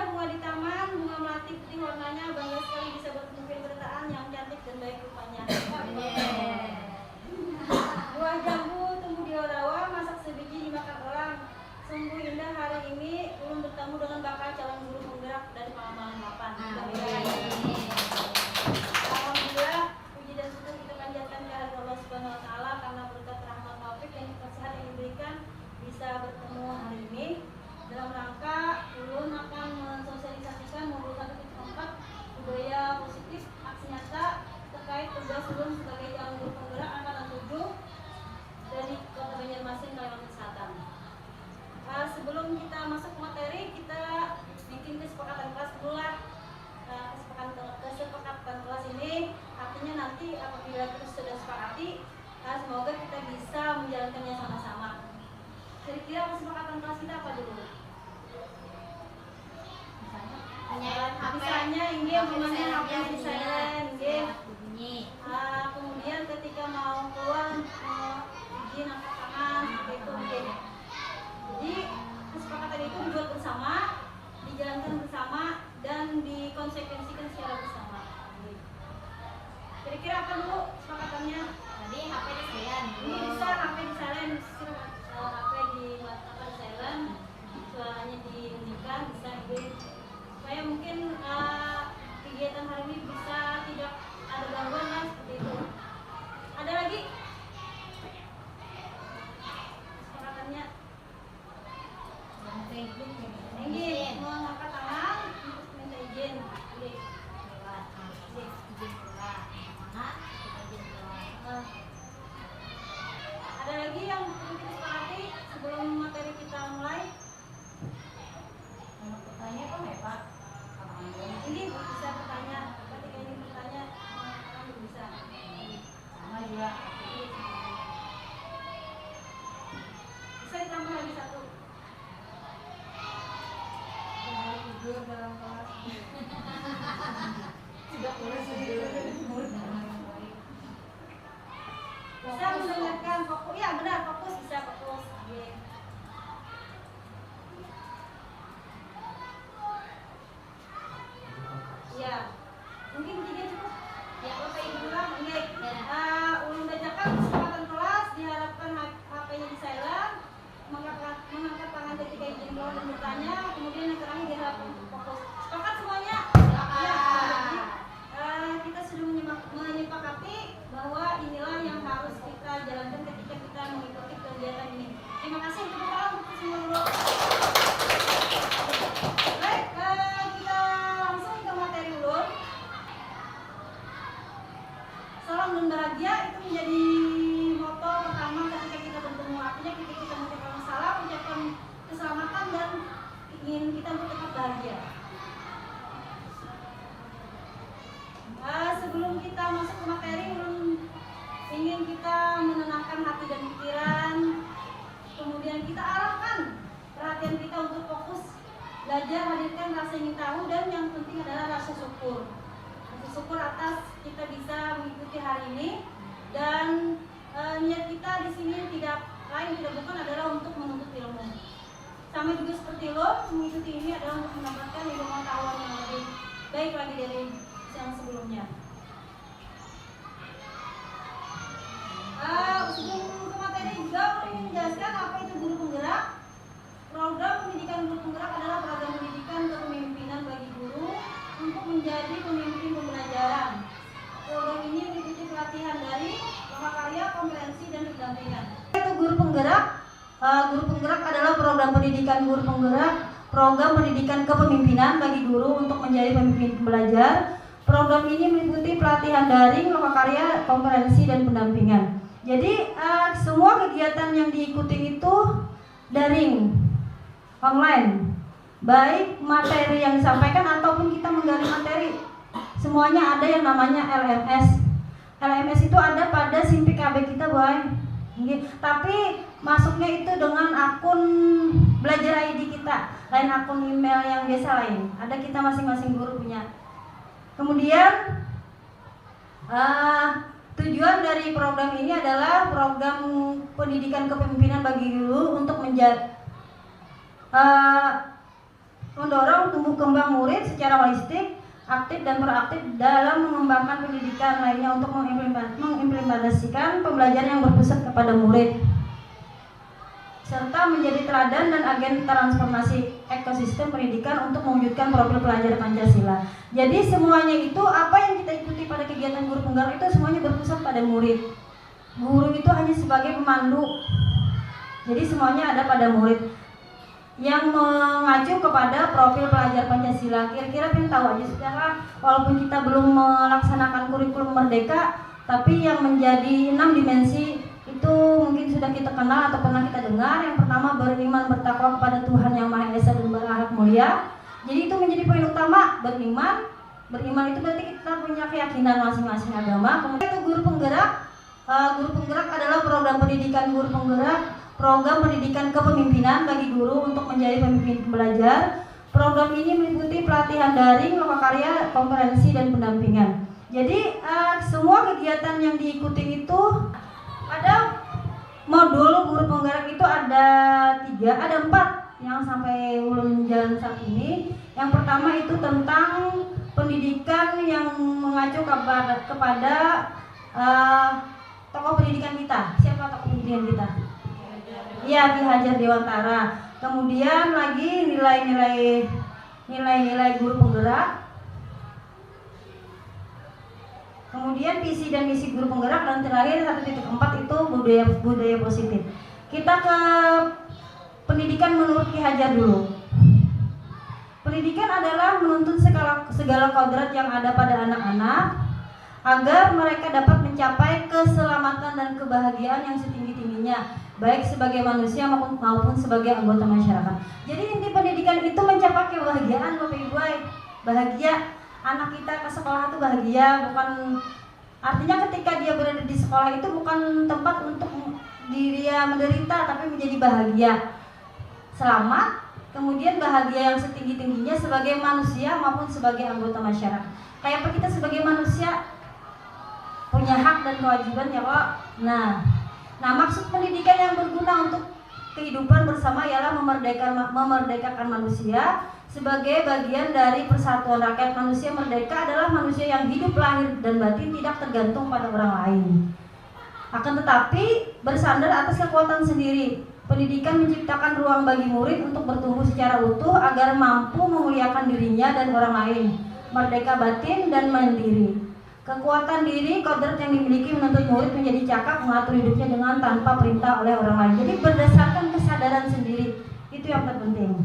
bunga di taman, bunga melati putih warnanya, bangga sekali bisa bertemu bertaan yang cantik dan baik rupanya. Buah jambu tumbuh di rawa, masak sebiji dimakan orang. Sungguh indah hari ini ulun bertemu dengan bakal calon guru penggerak dari Pengamalan 8. Alhamdulillah, puji dan syukur kita panjatkan kehadirat Allah Subhanahu wa taala karena berkat rahmat taufik dan keberkahan yang diberikan bisa bertemu hari ini. Dalam rangka ulun akan mensosialisasikan modul 1.4 budaya positif aksi nyata terkait tugas ulun sebagai calon guru penggerak angkatan 7 dari Kota Banjarmasin, Kalimantan Selatan. Sebelum kita masuk ke materi, kita bikin kesepakatan kelas dulu lah. Kesepakatan kelas ini artinya nanti apabila kita sudah sepakati, semoga kita bisa menjalankannya sama-sama. Kira-kira kesepakatan kelas kita apa dulu? Misalnya ini hubungannya HP di silent, kemudian ketika mau keluar izin angkat tangan seperti itu. Jadi kesepakatan itu dibuat bersama, dijalankan bersama, dan dikonsekuensikan secara bersama. Kira-kira apa dulu kesepakatannya? Tadi HP di silent. Ini bisa HP di silent, HP di silent, suaranya dihentikan, bisa supaya mungkin kegiatan hari ini bisa tidak ada gangguan lah seperti itu. Ada lagi kesepakatannya? Izin, mau angkat tangan untuk minta izin. Ada lagi yang perlu kita sepakati sebelum materi kita mulai? Bertanya apa ya Pak? Ini bisa bertanya, ketika ini bertanya, kamu bisa. Sama juga. Bisa ditambah lagi satu. Tidur dalam kelas. Tidak boleh tidur. Bisa mendengarkan fokus, ya benar fokus bisa fokus. Ya, mungkin tiga cukup. Ya, Bapak Ibu ulang. Ulun bacakan kesempatan kelas, diharapkan HP-nya di silent, mengangkat tangan ketika izin keluar dan bertanya, kemudian yang terakhir diharapkan fokus. Sepakat semuanya? Ya. Kita sudah menyepakati bahwa inilah yang harus kita jalankan ketika kita mengikuti kegiatan ini. Terima kasih untuk semua dulu. Baik, kita langsung ke materi dulu. Salam dan bahagia itu menjadi moto pertama ketika kita bertemu. Artinya ketika kita mengucapkan salam, ucapkan keselamatan dan ingin kita untuk tetap bahagia. Sebelum kita masuk ke materi, ingin kita menenangkan hati dan pikiran, kemudian kita arahkan perhatian kita untuk fokus belajar, hadirkan rasa ingin tahu, dan yang penting adalah rasa syukur. Rasa syukur atas kita bisa mengikuti hari ini, dan niat kita di sini tidak lain tidak bukan adalah untuk menuntut ilmu. Sama juga seperti lo mengikuti ini adalah untuk mendapatkan ilmu pengetahuan yang lebih baik lagi dari yang sebelumnya. Sebelum ke materi juga ingin menjelaskan apa itu guru penggerak. Program pendidikan guru penggerak adalah program pendidikan kepemimpinan bagi guru untuk menjadi pemimpin pembelajaran. Program ini meliputi pelatihan dari lokakarya, kompetensi, dan pendampingan. Itu guru penggerak. Guru penggerak adalah program pendidikan guru penggerak, program pendidikan kepemimpinan bagi guru untuk menjadi pemimpin pembelajar. Program ini meliputi pelatihan daring, lokakarya, kompetensi, dan pendampingan. Jadi semua kegiatan yang diikuti itu daring, online, baik materi yang disampaikan ataupun kita menggali materi. Semuanya ada yang namanya LMS. LMS itu ada pada SIM PKB kita, Boy. Tapi masuknya itu dengan akun belajar ID kita, lain akun email yang biasa lain. Ada kita masing-masing guru punya. Kemudian tujuan dari program ini adalah program pendidikan kepemimpinan bagi guru untuk mendorong tumbuh kembang murid secara holistik, aktif dan proaktif dalam mengembangkan pendidikan lainnya untuk mengimplementasikan pembelajaran yang berpusat kepada murid, serta menjadi teladan dan agen transformasi ekosistem pendidikan untuk mewujudkan profil pelajar Pancasila. Jadi semuanya itu apa yang kita ikuti pada kegiatan guru penggerak itu semuanya berpusat pada murid. Guru itu hanya sebagai pemandu. Jadi semuanya ada pada murid yang mengacu kepada profil pelajar Pancasila. Kira-kira pengen tahu aja secara walaupun kita belum melaksanakan kurikulum merdeka, tapi yang menjadi 6 dimensi itu mungkin sudah kita kenal atau pernah kita dengar. Yang pertama, beriman bertakwa kepada Tuhan yang Maha Esa dan berakhlak mulia. Jadi itu menjadi poin utama, beriman. Beriman itu berarti kita punya keyakinan masing-masing agama. Kemudian itu guru penggerak. Guru penggerak adalah program pendidikan guru penggerak, program pendidikan kepemimpinan bagi guru untuk menjadi pemimpin belajar. Program ini meliputi pelatihan daring, lokakarya, konferensi, dan pendampingan. Jadi semua kegiatan yang diikuti itu ada modul guru penggerak itu ada 4 yang sampai ulun jalan saat ini. Yang pertama itu tentang pendidikan yang mengacu kepada tokoh pendidikan kita. Siapa tokoh pendidikan kita? Iya, Ki Hajar Dewantara. Kemudian lagi nilai-nilai guru penggerak. Kemudian visi dan misi guru penggerak, dan terakhir 1.4 itu budaya positif. Kita ke pendidikan menurut Ki Hajar dulu. Pendidikan adalah menuntun segala kodrat yang ada pada anak-anak agar mereka dapat mencapai keselamatan dan kebahagiaan yang setinggi-tingginya, baik sebagai manusia maupun sebagai anggota masyarakat. Jadi inti pendidikan itu mencapai kebahagiaan, Bapak Ibu. Bahagia, anak kita ke sekolah itu bahagia, bukan artinya ketika dia berada di sekolah itu bukan tempat untuk dia menderita, tapi menjadi bahagia, selamat, kemudian bahagia yang setinggi-tingginya sebagai manusia maupun sebagai anggota masyarakat. Kayak apa kita sebagai manusia punya hak dan kewajiban ya Pak. Nah, maksud pendidikan yang berguna untuk kehidupan bersama ialah memerdekakan manusia sebagai bagian dari persatuan rakyat. Manusia merdeka adalah manusia yang hidup lahir dan batin tidak tergantung pada orang lain, akan tetapi bersandar atas kekuatan sendiri. Pendidikan menciptakan ruang bagi murid untuk bertumbuh secara utuh agar mampu memuliakan dirinya dan orang lain, merdeka batin dan mandiri. Kekuatan diri, kodrat yang dimiliki menuntut murid menjadi cakap mengatur hidupnya dengan tanpa perintah oleh orang lain. Jadi berdasarkan kesadaran sendiri, itu yang terpenting.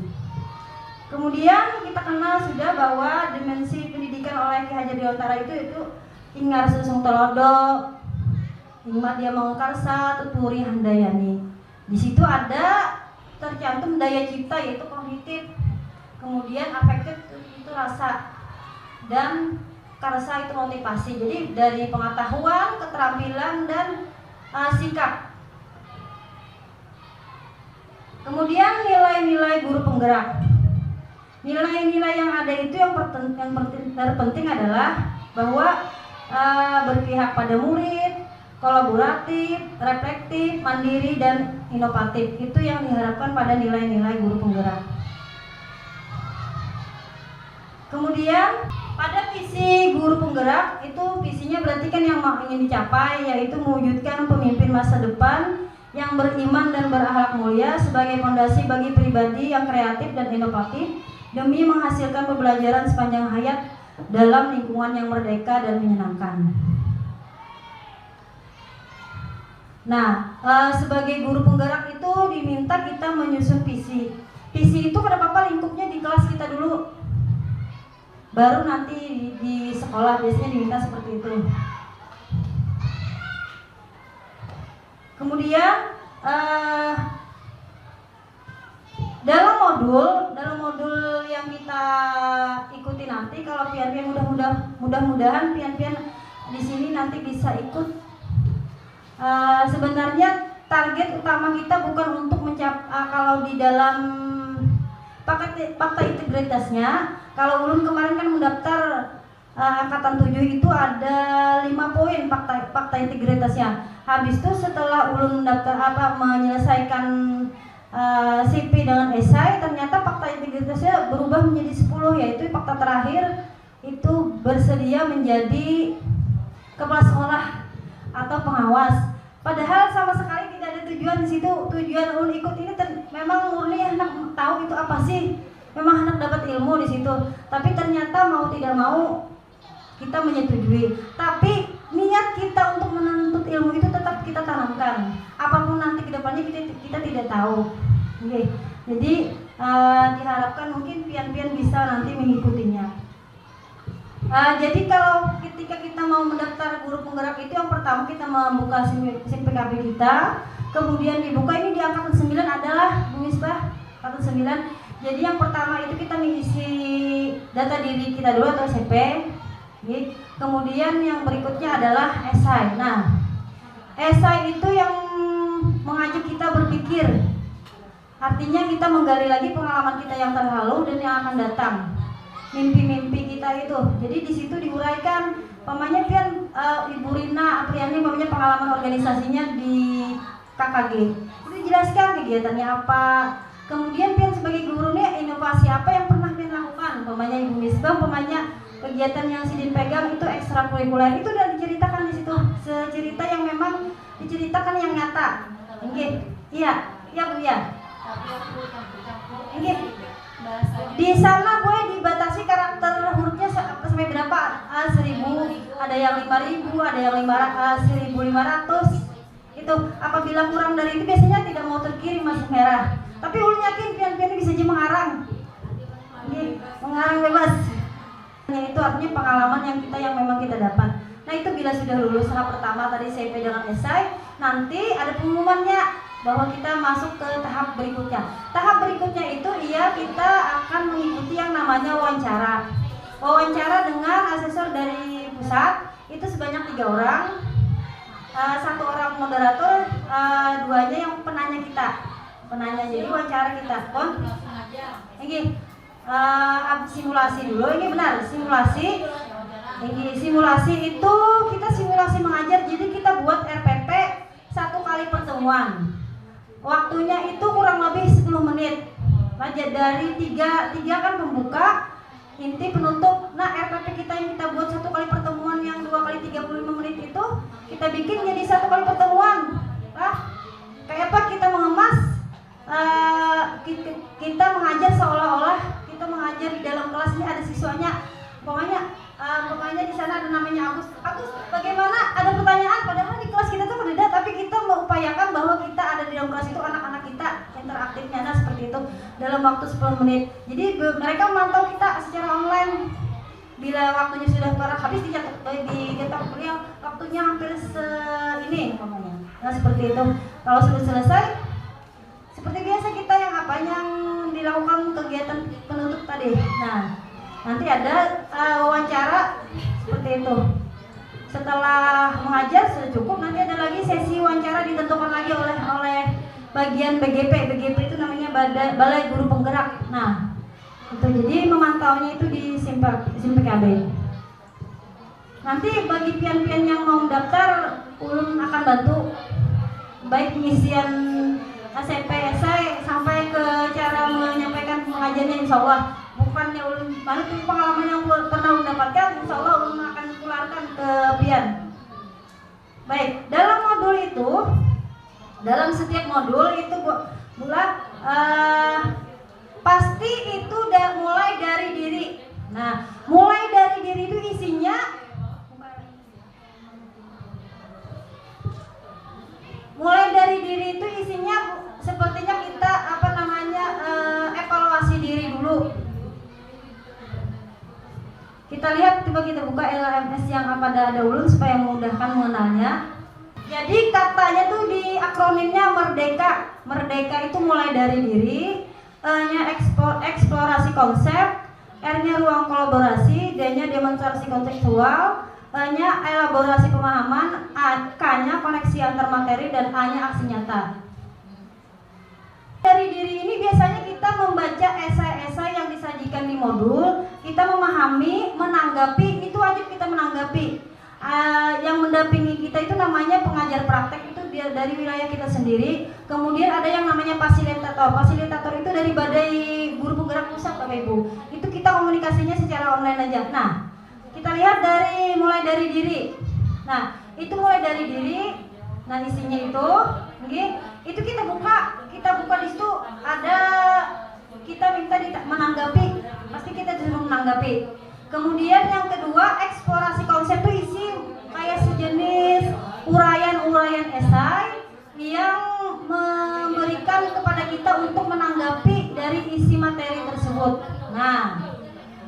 Kemudian kita kenal sudah bahwa dimensi pendidikan oleh Ki Hajar Dewantara itu Ingar Susung Tolodo, Hikmat Dia Mangkarsa, Tuturi Handayani. Di situ ada tercantum daya cipta yaitu kognitif, kemudian afektif itu rasa, dan karsa itu motivasi. Jadi dari pengetahuan, keterampilan, dan sikap. Kemudian nilai-nilai guru penggerak. Nilai-nilai yang ada itu yang terpenting adalah bahwa berpihak pada murid, kolaboratif, reflektif, mandiri, dan inovatif. Itu yang diharapkan pada nilai-nilai guru penggerak. Kemudian pada visi guru penggerak itu visinya berarti kan yang ingin dicapai yaitu mewujudkan pemimpin masa depan yang beriman dan berakhlak mulia sebagai fondasi bagi pribadi yang kreatif dan inovatif demi menghasilkan pembelajaran sepanjang hayat dalam lingkungan yang merdeka dan menyenangkan. Nah, sebagai guru penggerak itu diminta kita menyusun visi. Visi itu kenapa lingkupnya di kelas kita dulu, baru nanti di sekolah biasanya diminta seperti itu. Kemudian dalam modul yang kita ikuti nanti, kalau pian-pian mudah-mudahan pian-pian di sini nanti bisa ikut. Sebenarnya target utama kita bukan untuk kalau di dalam fakta integritasnya, kalau ulun kemarin kan mendaftar angkatan 7 itu ada 5 poin fakta integritasnya. Habis itu setelah ulun mendaftar menyelesaikan CP dengan esai, ternyata fakta integritasnya berubah menjadi 10, yaitu fakta terakhir itu bersedia menjadi kepala sekolah atau pengawas. Padahal sama sekali tidak ada tujuan di situ. Tujuan ulun ikut ini memang murni anak tahu itu apa sih. Memang anak dapat ilmu di situ. Tapi ternyata mau tidak mau kita menyetujui. Tapi niat kita untuk menuntut ilmu itu tetap kita tanamkan. Apapun nanti kedepannya kita tidak tahu. Oke. Jadi diharapkan mungkin pian-pian bisa nanti mengikutinya. Jadi kalau ketika kita mau mendaftar guru penggerak itu, yang pertama kita membuka SIM PKB kita, kemudian dibuka ini di angkatan 9 adalah Bu Misbah, angkatan 9. Jadi yang pertama itu kita mengisi data diri kita dulu atau SMP. Kemudian yang berikutnya adalah esai. Nah, esai itu yang mengajak kita berpikir. Artinya kita menggali lagi pengalaman kita yang terlalu dan yang akan datang. Mimpi-mimpi kita itu. Jadi di situ diuraikan, pamannya pian Ibu Rina Apriani, pamannya pengalaman organisasinya di KKG. Itu dijelaskan kegiatannya apa. Kemudian pian sebagai gurunya inovasi apa yang pernah pian lakukan. Pamannya Ibu Misbah, pamannya kegiatan yang Sidin pegang itu ekstrakurikuler. Itu udah diceritakan di situ. Cerita yang memang diceritakan yang nyata. Iya, Bu ya. Di sana gue dibatasi karakter hurufnya sampai berapa? 1000, ada yang 5000, ada yang 1500. Itu apabila kurang dari itu biasanya tidak mau terkirim masuk merah. Tapi ulun yakin pian-pian bisa aja mengarang. Mengarang bebas. Itu artinya pengalaman yang memang kita dapat. Nah, itu bila sudah lulus tahap pertama tadi CP dengan esai, nanti ada pengumumannya bahwa kita masuk ke tahap berikutnya. Tahap berikutnya itu kita akan mengikuti yang namanya wawancara. Wawancara dengan asesor dari pusat itu sebanyak 3 orang. 1 orang moderator, 2-nya yang penanya kita. Jadi wawancara kita. Simulasi dulu. Ini benar, simulasi. Simulasi itu kita simulasi mengajar. Jadi kita buat RPP 1 kali pertemuan. Waktunya itu kurang lebih 10 menit. Dari 3 kan pembuka, inti, penutup. Nah, RPP kita yang kita buat 1 kali pertemuan yang 2 kali 35 menit itu kita bikin jadi 1 kali pertemuan. Kayak apa kita mengemas, kita mengajar seolah-olah kita mengajar di dalam kelas ini ada siswanya. Pokoknya di sana ada namanya Agus, bagaimana? Ada pertanyaan, padahal di kelas kita tuh berbeda, tapi kita mengupayakan bahwa kita ada di dalam kelas itu, anak-anak kita interaktifnya. Nah, seperti itu dalam waktu 10 menit. Jadi mereka memantau kita secara online. Bila waktunya sudah habis dicetak beliau waktunya hampir ini umpamanya. Nah, seperti itu. Kalau sudah selesai, seperti biasa kita yang dilakukan kegiatan penutup tadi. Nah, nanti ada wawancara seperti itu. Setelah mengajar sudah cukup, nanti ada lagi sesi wawancara ditentukan lagi oleh bagian BGP. BGP itu namanya Balai Guru Penggerak. Nah, itu jadi memantaunya itu di SIM PKB. Nanti bagi pian-pian yang mau daftar, ulun akan bantu baik pengisian SMP, esai sampai ke cara menyampaikan pengajarnya, insya Allah. Bukannya ulun itu pengalaman yang pernah ulun dapatkan, insya Allah ulun akan keluarkan ke pian. Baik, dalam modul itu, dalam setiap modul itu pasti itu udah mulai dari diri. Nah, mulai dari diri itu isinya sepertinya kita evaluasi diri dulu. Kita lihat, coba kita buka LMS yang ada ulun supaya memudahkan mengenalnya. Jadi katanya tuh di akronimnya Merdeka. Merdeka itu mulai dari diri, E-nya eksplorasi konsep, R-nya ruang kolaborasi, D-nya demonstrasi kontekstual, E-nya elaborasi pemahaman, K-nya koneksi antar materi, dan A-nya aksi nyata. Dari diri ini biasanya kita membaca esai-esai yang disajikan di modul, kita memahami, menanggapi, itu wajib kita menanggapi. Yang mendampingi kita itu namanya pengajar praktek, itu dari wilayah kita sendiri. Kemudian ada yang namanya fasilitator. Fasilitator itu dari Badai Guru Penggerak Pusat, Bapak Ibu. Itu kita komunikasinya secara online aja. Nah, kita lihat mulai dari diri. Nah, itu mulai dari diri. Nah, isinya itu, itu kita buka di situ ada, kita minta menanggapi, pasti kita disuruh menanggapi. Kemudian yang kedua, eksplorasi konsep itu isi kayak sejenis uraian esai yang memberikan kepada kita untuk menanggapi dari isi materi tersebut. Nah,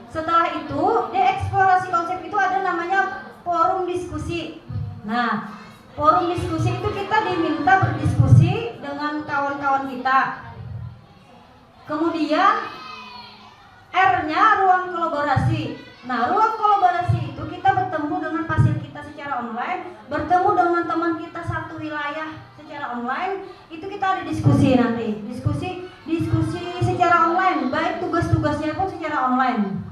setelah itu di eksplorasi konsep itu ada namanya forum diskusi. Nah, forum diskusi itu kita diminta berdiskusi dengan kawan-kawan kita. Kemudian R-nya ruang kolaborasi. Nah, ruang kolaborasi itu kita bertemu dengan pasien kita secara online, bertemu dengan teman kita satu wilayah secara online, itu kita ada diskusi nanti. Diskusi secara online, baik tugas-tugasnya pun secara online.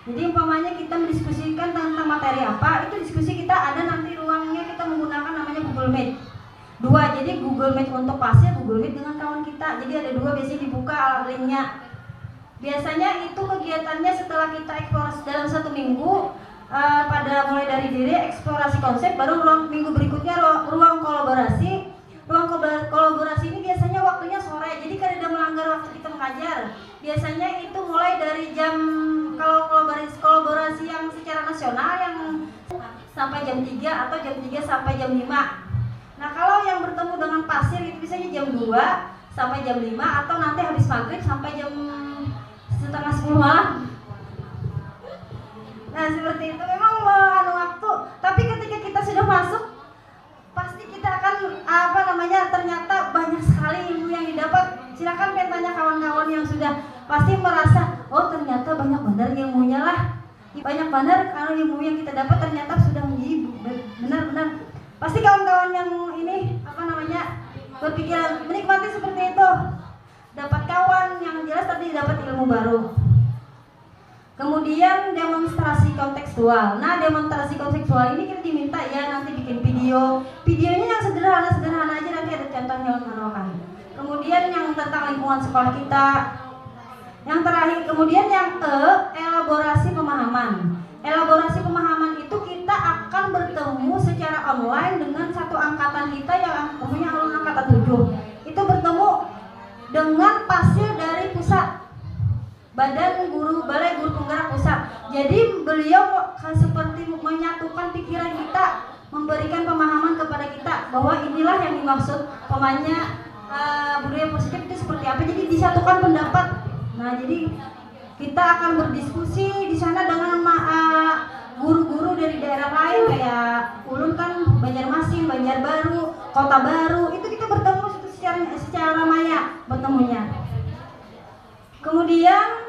Jadi umpamanya kita mendiskusikan tentang materi apa, itu diskusi kita ada nanti ruangnya, kita menggunakan namanya Google Meet. Jadi Google Meet untuk pasien, Google Meet dengan kawan kita. Jadi ada 2, biasanya dibuka linknya. Biasanya itu kegiatannya setelah kita eksplorasi dalam 1 minggu, pada mulai dari diri eksplorasi konsep, baru minggu berikutnya ruang kolaborasi. Ruang kolaborasi ini biasanya waktunya sore, jadi kada melanggar waktu kita mengajar. Biasanya itu mulai dari jam, kalau kolaborasi yang secara nasional yang sampai jam 3 atau jam 3 sampai jam 5. Nah, kalau yang bertemu dengan pasien itu biasanya jam 2 sampai jam 5 atau nanti habis maghrib sampai jam setengah 10 malam. Nah, seperti itu memang waktu. Tapi ketika kita sudah masuk, pasti kita akan ternyata banyak sekali ilmu yang didapat. Silakan tanya kawan-kawan yang sudah pasti merasa, oh ternyata banyak benar ilmunya lah. Banyak benar kalau ilmu yang kita dapat ternyata sudah benar-benar. Pasti kawan-kawan yang ini berpikiran menikmati seperti itu. Dapat kawan yang jelas tadi dapat ilmu baru. Kemudian demonstrasi kontekstual. Nah, demonstrasi kontekstual ini kita diminta ya nanti bikin video. Videonya yang sederhana aja, nanti ada contohnya manualkan. Kemudian yang tentang lingkungan sekolah kita. Yang terakhir, kemudian yang elaborasi pemahaman. Elaborasi pemahaman itu kita akan bertemu secara online dengan satu angkatan kita yang punya angkatan 7. Itu bertemu dengan pasir dari pusat. Balai Guru Penggerak Pusat. Jadi beliau seperti menyatukan pikiran kita, memberikan pemahaman kepada kita bahwa inilah yang dimaksud pemainnya budaya positif itu seperti apa. Jadi disatukan pendapat. Nah, jadi kita akan berdiskusi di sana dengan guru-guru dari daerah lain kayak Ulun kan Banjarmasin, Banjarbaru, Kota Baru. Itu kita bertemu secara maya bertemunya. Kemudian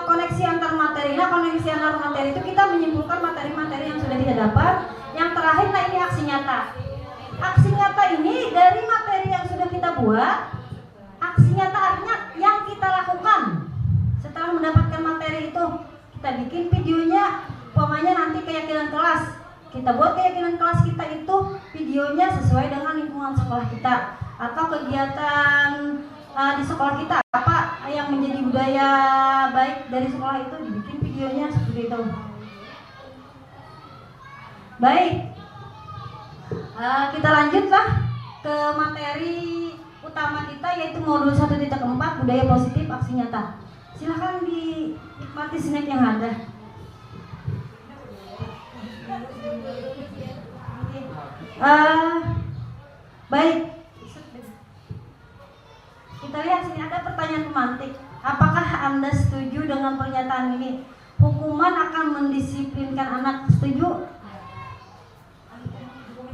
koneksi antar materi. Nah, koneksi antar materi itu kita menyimpulkan materi-materi yang sudah kita dapat. Yang terakhir, nah ini aksi nyata. Aksi nyata ini dari materi yang sudah kita buat. Aksi nyata artinya yang kita lakukan setelah mendapatkan materi itu. Kita bikin videonya, umpamanya nanti keyakinan kelas. Kita buat keyakinan kelas kita itu videonya sesuai dengan lingkungan sekolah kita atau kegiatan di sekolah kita, apa yang menjadi budaya baik dari sekolah itu dibikin videonya seperti itu. Baik, kita lanjutlah ke materi utama kita yaitu modul 1.4 budaya positif aksi nyata. Silahkan dinikmati snack yang ada. Baik. Kita lihat sini ada pertanyaan pemantik. Apakah Anda setuju dengan pernyataan ini? Hukuman akan mendisiplinkan anak. Setuju?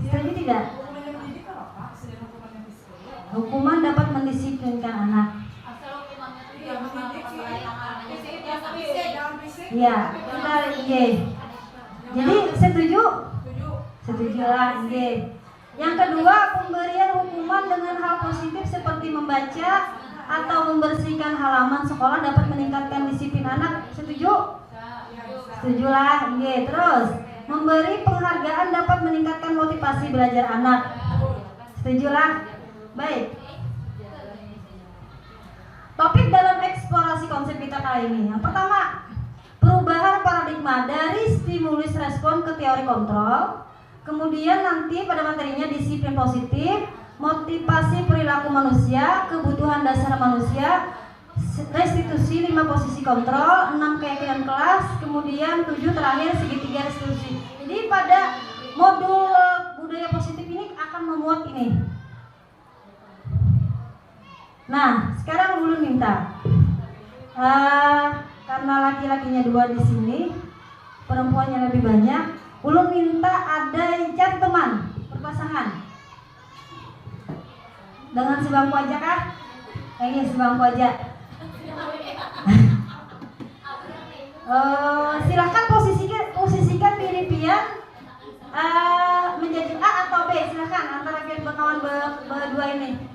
Setuju tidak? Hukuman dapat mendisiplinkan anak. Iya, kita iya. Jadi setuju? Setujulah, iya. Yang kedua, pemberian hukuman dengan hal positif seperti membaca atau membersihkan halaman sekolah dapat meningkatkan disiplin anak. Setuju? Setujulah, iya. Terus, memberi penghargaan dapat meningkatkan motivasi belajar anak. Setuju lah? Baik. Topik dalam eksplorasi konsep kita kali ini. Yang pertama, perubahan paradigma dari stimulus respon ke teori kontrol. Kemudian nanti pada materinya disiplin positif, motivasi perilaku manusia, kebutuhan dasar manusia, restitusi 5 posisi kontrol, 6 keyakinan kelas, kemudian 7 terakhir segitiga restitusi. Jadi pada modul budaya positif ini akan memuat ini. Nah, sekarang Ulun minta karena laki-lakinya 2 di sini, perempuannya lebih banyak. Ulun minta ada cari teman berpasangan dengan sebangku aja kah? Kayaknya sebangku aja. Silahkan posisikan diri pian menjadi A atau B. Silahkan antara pian berkawan berdua ini.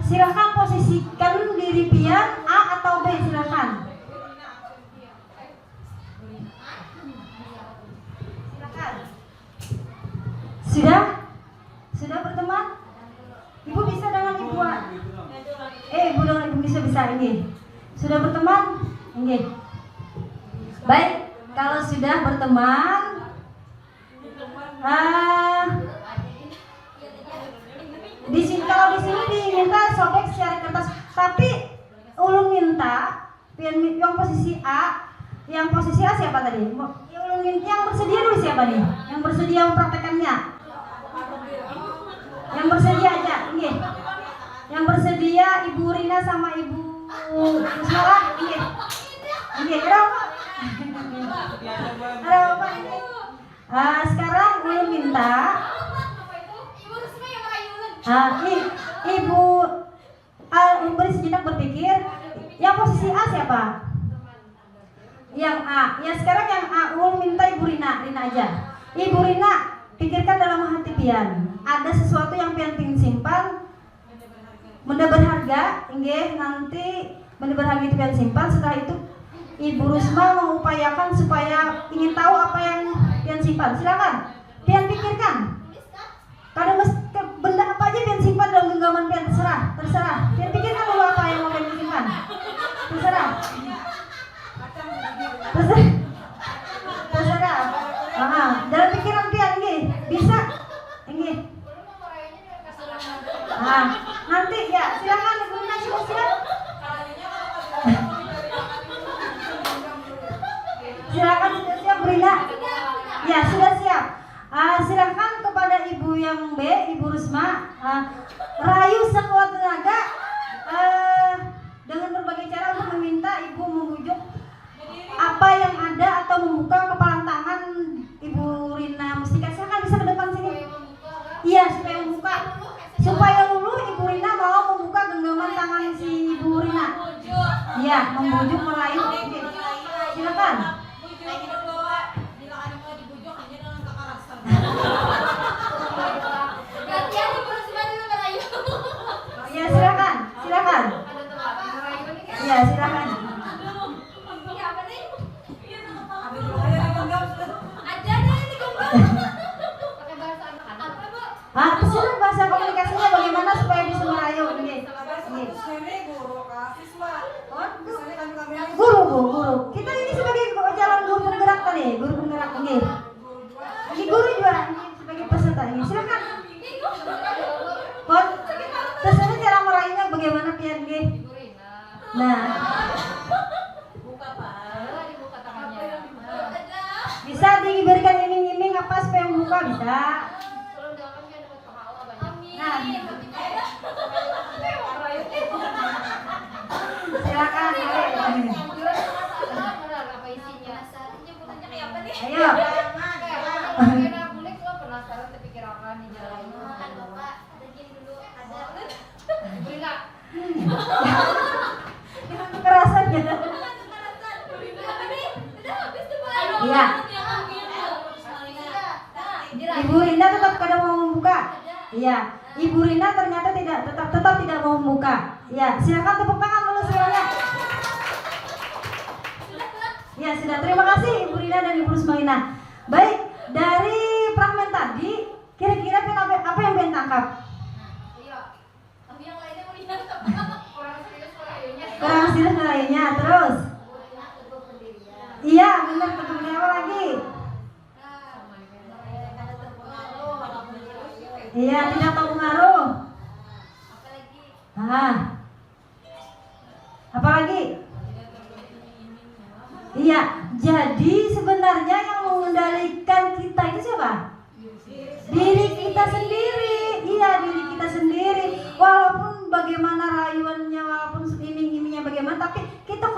Silahkan posisikan diri pian A atau B, silahkan. Silahkan. Sudah berteman? Ibu bisa dengan ibu. Ibu dengan ibu bisa ini. Sudah berteman? Ini. Baik, kalau sudah berteman, kalau di sini diminta sobek secara kertas, tapi Ulun minta yang posisi A, siapa tadi? Ulun minta yang bersedia dulu siapa nih? Yang bersedia mempraktekannya? Yang bersedia aja, ini. Yang bersedia Ibu Rina sama Ibu Sarah, ini. Ini, ada apa ini? Sekarang Ulun minta Ibu beri sejenak berpikir. Yang posisi A siapa? Yang A. Ya sekarang yang A Ulun minta Ibu Rina aja. Ibu Rina, pikirkan dalam hati pian. Ada sesuatu yang pian ingin simpan, benda berharga, nanti benda berharga itu pian simpan. Setelah itu Ibu Rusma mengupayakan supaya ingin tahu apa yang pian simpan. Silakan, pian pikirkan. Kadang benda apa aja pian simpan dalam genggaman pian, terserah. Pian pikirkan dulu apa yang mau pian simpan. Terserah. Dalam pikiran pian ini bisa ini. Nanti ya silakan Ibu Rina silakan. Silakan sudah siap Bu Rina? Ya sudah siap. Silakan kepada Ibu yang B, Ibu Rusma, rayu sekuat tenaga dengan berbagai cara untuk meminta Ibu membujuk apa yang ada atau membuka kepalan tangan Ibu Rina Mustika. Silakan bisa ke depan sini. Iya, supaya membuka. Supaya dulu Ibu Rina mau membuka genggaman tangan si Ibu Rina. Iya, membujuk, merayu. Silakan. Ya silakan. Ya silakan. Terserah bahasa komunikasinya bagaimana supaya bisa merayu ini. Guru. Kita ini sebagai jalan guru penggerak tadi, guru penggerak ini. Ini guru juga ini sebagai peserta ini. Silakan. Terserah cara merayunya bagaimana pian nggih. Nah. Bisa diberikan iming-iming apa supaya membuka bisa. Nah. Silakan. Ayo. Penasaran terpikirkan di jalan. Bapak, ada gini dulu, ada. Brina. Kekerasan ya. Iya. Ibu Rina tetap kada mau membuka. Iya. Ibu Rina ternyata tetap tidak mau membuka. Ya, silakan tepuk tangan dulu semuanya. Ya sudah, terima kasih Ibu Rina dan Ibu Rusmaina. Baik, dari fragmen tadi kira-kira apa yang Ben tangkap? Iya. Tapi yang lainnya mau lihat kurang serius lainnya. Kurang serius lainnya, terus? Iya, benar, betul. Apa lagi? Iya, tidak tahu pengaruh. Apa lagi? Iya, jadi sebenarnya yang mengendalikan kita itu siapa? Diri kita sendiri. Iya, diri kita sendiri. Walaupun bagaimana rayuannya, walaupun iming-imingnya bagaimana, tapi kita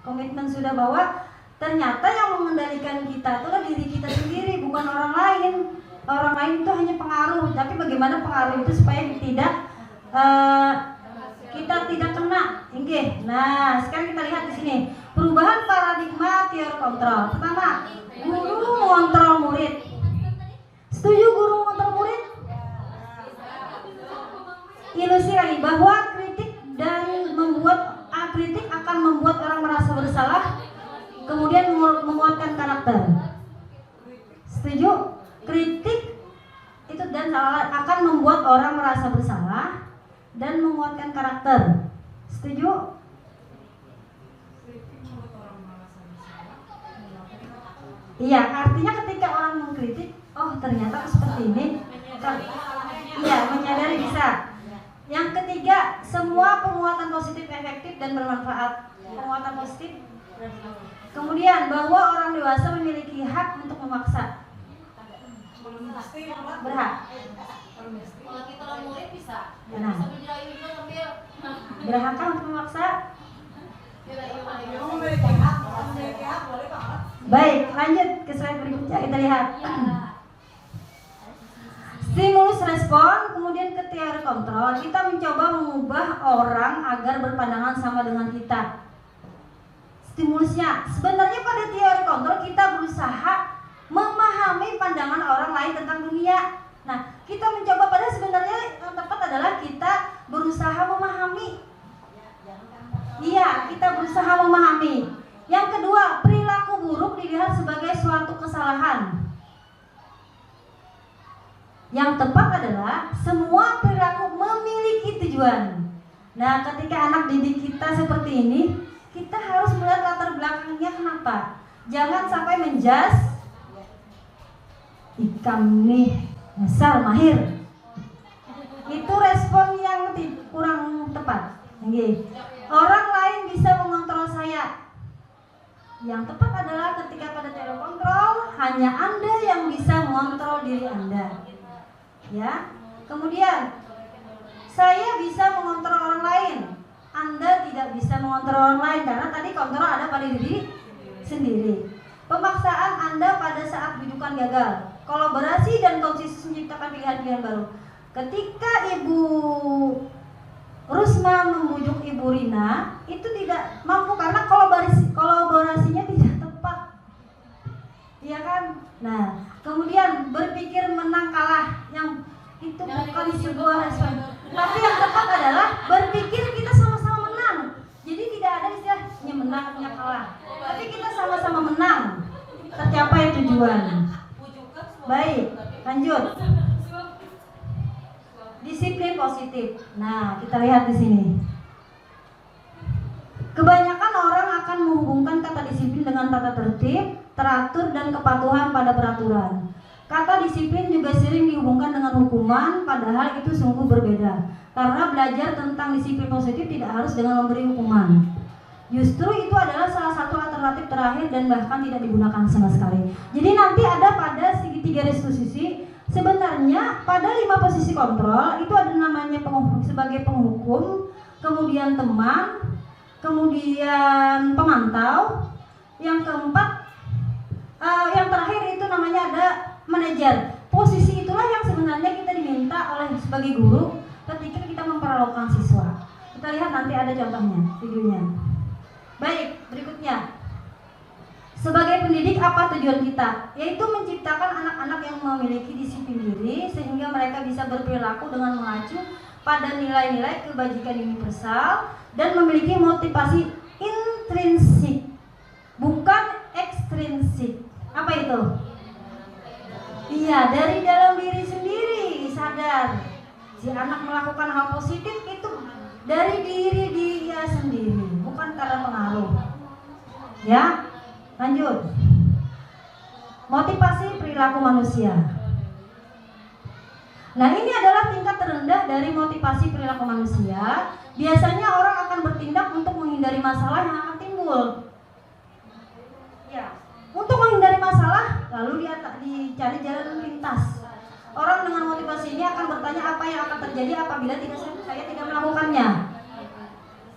komitmen sudah bahwa ternyata yang mengendalikan kita itulah diri kita sendiri, bukan orang lain. Orang lain itu hanya pengaruh, tapi bagaimana pengaruh itu supaya kita tidak kena. Nah, sekarang kita lihat di sini perubahan paradigma teori kontrol. Pertama, guru mengontrol murid. Setuju guru mengontrol murid? Ilusi lagi bahwa kritik akan membuat orang merasa bersalah, kemudian menguatkan karakter. Setuju? Kritik itu dan akan membuat orang merasa bersalah dan menguatkan karakter. Setuju? Iya, artinya ketika orang mengkritik, oh ternyata seperti ini. Iya, menyadari bisa. Yang ketiga, semua penguatan positif efektif dan bermanfaat. Penguatan positif. Kemudian bahwa orang dewasa memiliki hak untuk memaksa. Berhak. Kalau kita orang murid bisa. Nah. Sambil dirayu juga sambil. Berhak untuk memaksa. Baik, lanjut ke slide berikutnya, kita lihat. Stimulus respon, kemudian ke teori kontrol. Kita mencoba mengubah orang agar berpandangan sama dengan kita. Stimulusnya, sebenarnya pada teori kontrol kita berusaha memahami pandangan orang lain tentang dunia. Nah, kita mencoba, pada sebenarnya yang tepat adalah kita berusaha memahami. Iya, kita berusaha memahami. Yang kedua, perilaku buruk dilihat sebagai suatu kesalahan. Yang tepat adalah semua perilaku memiliki tujuan. Nah, ketika anak didik kita seperti ini, kita harus melihat latar belakangnya kenapa. Jangan sampai menjas ikan nih dasar mahir. Itu respon yang kurang tepat. Orang lain bisa mengontrol saya. Yang tepat adalah ketika pada teori kontrol, hanya Anda yang bisa mengontrol diri Anda. Ya. Kemudian saya bisa mengontrol orang lain. Anda tidak bisa mengontrol orang lain karena tadi kontrol ada pada diri sendiri. Pemaksaan Anda pada saat bidukan gagal. Kolaborasi dan konsisten menciptakan pilihan-pilihan baru. Ketika Ibu Rusma membujuk Ibu Rina, itu tidak mampu karena kolaborasinya tidak tepat. Iya kan? Nah, kemudian berpikir menang kalah, yang itu bukan sebuah respon. Tapi yang tepat adalah berpikir kita sama-sama menang. Jadi tidak ada istilahnya menang punya kalah. Tapi kita sama-sama menang. Tercapai tujuan. Baik, lanjut. Disiplin positif. Nah, kita lihat di sini. Kebanyakan orang akan menghubungkan kata disiplin dengan tata tertib, teratur, dan kepatuhan pada peraturan. Kata disiplin juga sering dihubungkan dengan hukuman, padahal itu sungguh berbeda. Karena belajar tentang disiplin positif tidak harus dengan memberi hukuman. Justru itu adalah salah satu alternatif terakhir dan bahkan tidak digunakan sama sekali. Jadi nanti ada pada segitiga restitusi. Sebenarnya pada 5 posisi kontrol itu ada namanya sebagai penghukum, kemudian teman, kemudian pemantau, yang keempat, yang terakhir itu namanya ada manajer. Posisi itulah yang sebenarnya kita diminta oleh sebagai guru ketika kita memperlakukan siswa. Kita lihat nanti ada contohnya, videonya. Baik, berikutnya. Sebagai pendidik, apa tujuan kita? Yaitu menciptakan anak-anak yang memiliki disiplin diri sehingga mereka bisa berperilaku dengan mengacu pada nilai-nilai kebajikan universal dan memiliki motivasi intrinsik. bukan ekstrinsik. Apa itu? Iya, dari dalam diri sendiri sadar. Si anak melakukan hal positif itu dari diri dia sendiri, bukan karena pengaruh. Ya, lanjut. Motivasi perilaku manusia. Nah, ini adalah tingkat terendah dari motivasi perilaku manusia. Biasanya orang akan bertindak untuk menghindari masalah yang akan timbul. Ya, untuk menghindari masalah, lalu dicari jalan lintas. Orang dengan motivasi ini akan bertanya apa yang akan terjadi apabila saya tidak melakukannya.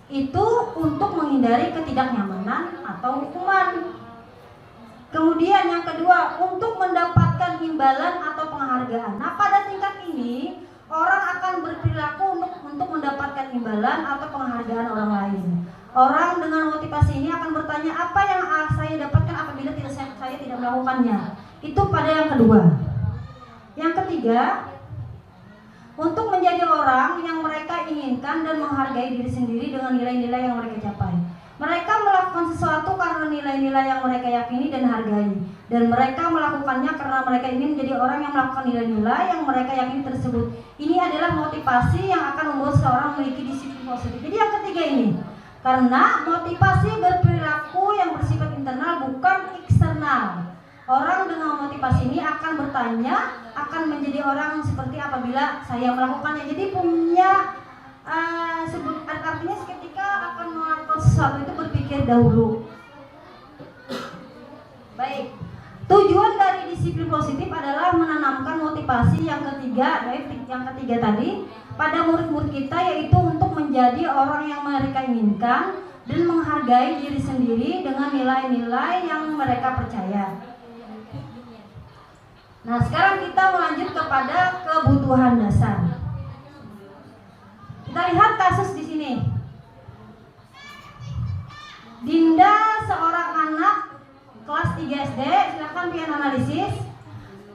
Itu untuk menghindari ketidaknyamanan atau hukuman. Kemudian yang kedua, untuk mendapatkan imbalan atau penghargaan. Nah, pada tingkat ini orang akan berperilaku untuk mendapatkan imbalan atau penghargaan orang lain. Orang dengan motivasi ini akan bertanya apa yang saya dapatkan apabila saya tidak melakukannya. Itu pada yang kedua. Yang ketiga, untuk menjadi orang yang mereka inginkan dan menghargai diri sendiri dengan nilai-nilai yang mereka capai. Mereka melakukan sesuatu karena nilai-nilai yang mereka yakini dan hargai. Dan mereka melakukannya karena mereka ingin menjadi orang yang melakukan nilai-nilai yang mereka yakini tersebut. Ini adalah motivasi yang akan membuat seseorang memiliki disiplin positif. Jadi yang ketiga ini, karena motivasi berperilaku yang bersifat internal bukan eksternal. Orang dengan motivasi ini akan bertanya, akan menjadi orang seperti apabila saya melakukannya. Jadi punya artinya ketika akan melakukan sesuatu itu berpikir dahulu. Baik, tujuan dari disiplin positif adalah menanamkan motivasi yang ketiga tadi pada murid-murid kita, yaitu untuk menjadi orang yang mereka inginkan dan menghargai diri sendiri dengan nilai-nilai yang mereka percaya. Nah, sekarang kita melanjut kepada kebutuhan dasar. Kita lihat kasus di sini. Dinda, seorang anak kelas 3 SD, silakan pian analisis.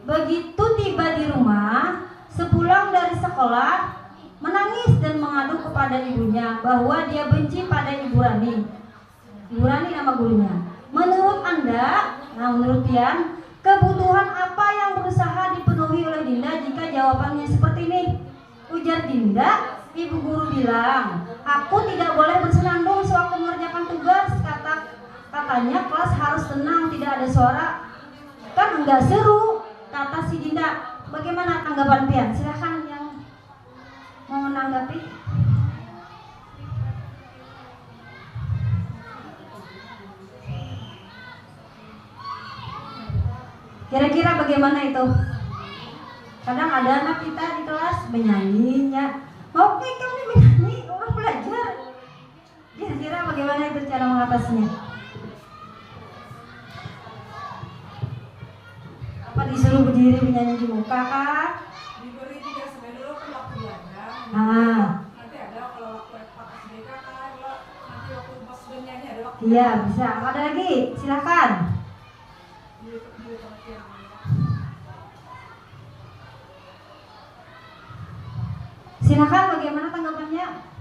Begitu tiba di rumah, sepulang dari sekolah, menangis dan mengadu kepada ibunya bahwa dia benci pada Ibu Rani. Ibu Rani nama gurunya. Menurut Anda, menurut Pian, kebutuhan apa yang berusaha dipenuhi oleh Dinda jika jawabannya seperti ini? Ujar Dinda, Ibu guru bilang, aku tidak boleh bersenandung sewaktu mengerjakan tugas. Katanya kelas harus tenang, tidak ada suara. Kan enggak seru, kata si Dinda. Bagaimana tanggapan Pian? Silahkan yang mau menanggapi. Kira-kira bagaimana itu? Kadang ada anak kita di kelas menyanyinya. Oke, kamu menyanyi, orang belajar. Kira-kira bagaimana itu cara mengatasinya? Apa disuruh berdiri menyanyi di muka kah? Diberi 3 sampai dulu kan waktu belajar. Nanti ada kalau waktu pakai SBK kan, nanti waktu pas bernyanyi ada waktu. Iya, bisa. Ada lagi? Silakan. Silakan, bagaimana tanggapannya?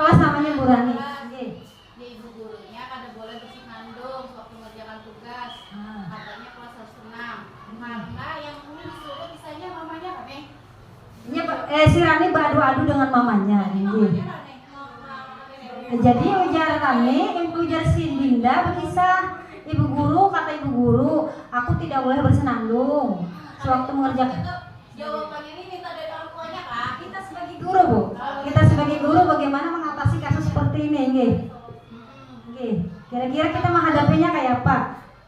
Kelas namanya Bu Rani. Dia ibu gurunya kada boleh bersenandung waktu mengerjakan tugas. Katanya kelas harus tenang. Karena yang ini disuruh misalnya mamanya kami. Si Rani beradu-adu dengan mamanya. Jadi ujar Rani, ujar si Dinda berkisah, Ibu guru, kata Ibu guru, aku tidak boleh bersenandung sewaktu mengerjakan. Jawabannya ini minta dari orang tuanya kak. Kita sebagai guru, Bu. Kita sebagai guru bagaimana mengatasi kasus seperti ini, nggih? Nggih. Kira-kira kita menghadapinya kayak apa?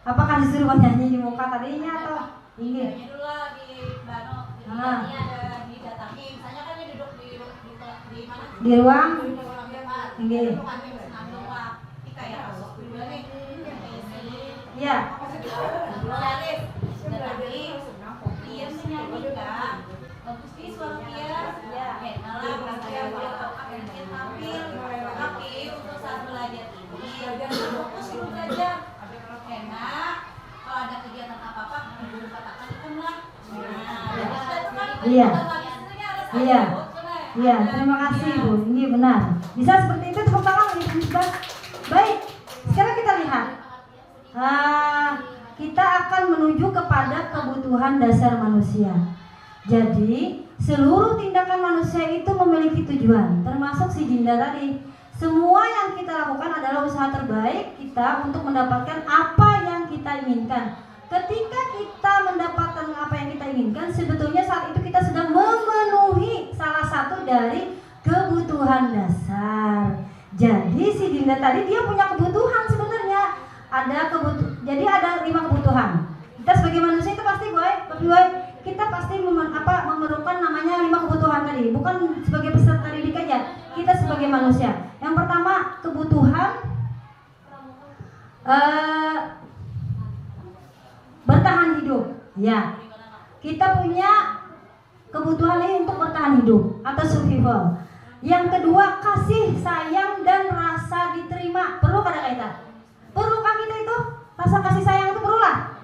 Apakah disuruh menyanyi di muka tadinya atau nggih? Dulu lah di Bano. Ini ada didatangi. Misalnya kan dia duduk di mana? Di ruang. Nggih. Senandung lah. Ini kayak kasus juga nih. Iya. Laris. Datangi. Dia menyanyikan. Bagus nih suara dia. Ya. Malah bahasa akan tampil. Tapi untuk saat belajar ini fokus dulu belajar. Iya. Iya. Iya, terima kasih Bu. Ini benar. Bisa seperti itu, tepuk tangan bagi Pusbas. Baik, sekarang kita lihat. Kita akan menuju kepada kebutuhan dasar manusia. Jadi, seluruh tindakan manusia itu memiliki tujuan, termasuk si Dinda tadi. Semua yang kita lakukan adalah usaha terbaik kita untuk mendapatkan apa yang kita inginkan. Ketika kita mendapatkan apa yang kita inginkan, sebetulnya saat itu kita sedang memenuhi salah satu dari kebutuhan dasar. Jadi si Dinda tadi dia punya kebutuhan sebenarnya. Jadi ada 5 kebutuhan. Kita sebagai manusia itu pasti kita pasti memerlukan namanya 5 kebutuhan tadi. Bukan sebagai peserta didik aja, kita sebagai manusia. Yang pertama kebutuhan bertahan hidup. Ya, kita punya kebutuhan ini untuk bertahan hidup atau survival. Yang kedua kasih sayang dan rasa diterima. Perlu kata-kata? Perlukah kita itu? Rasa kasih sayang itu perlu lah?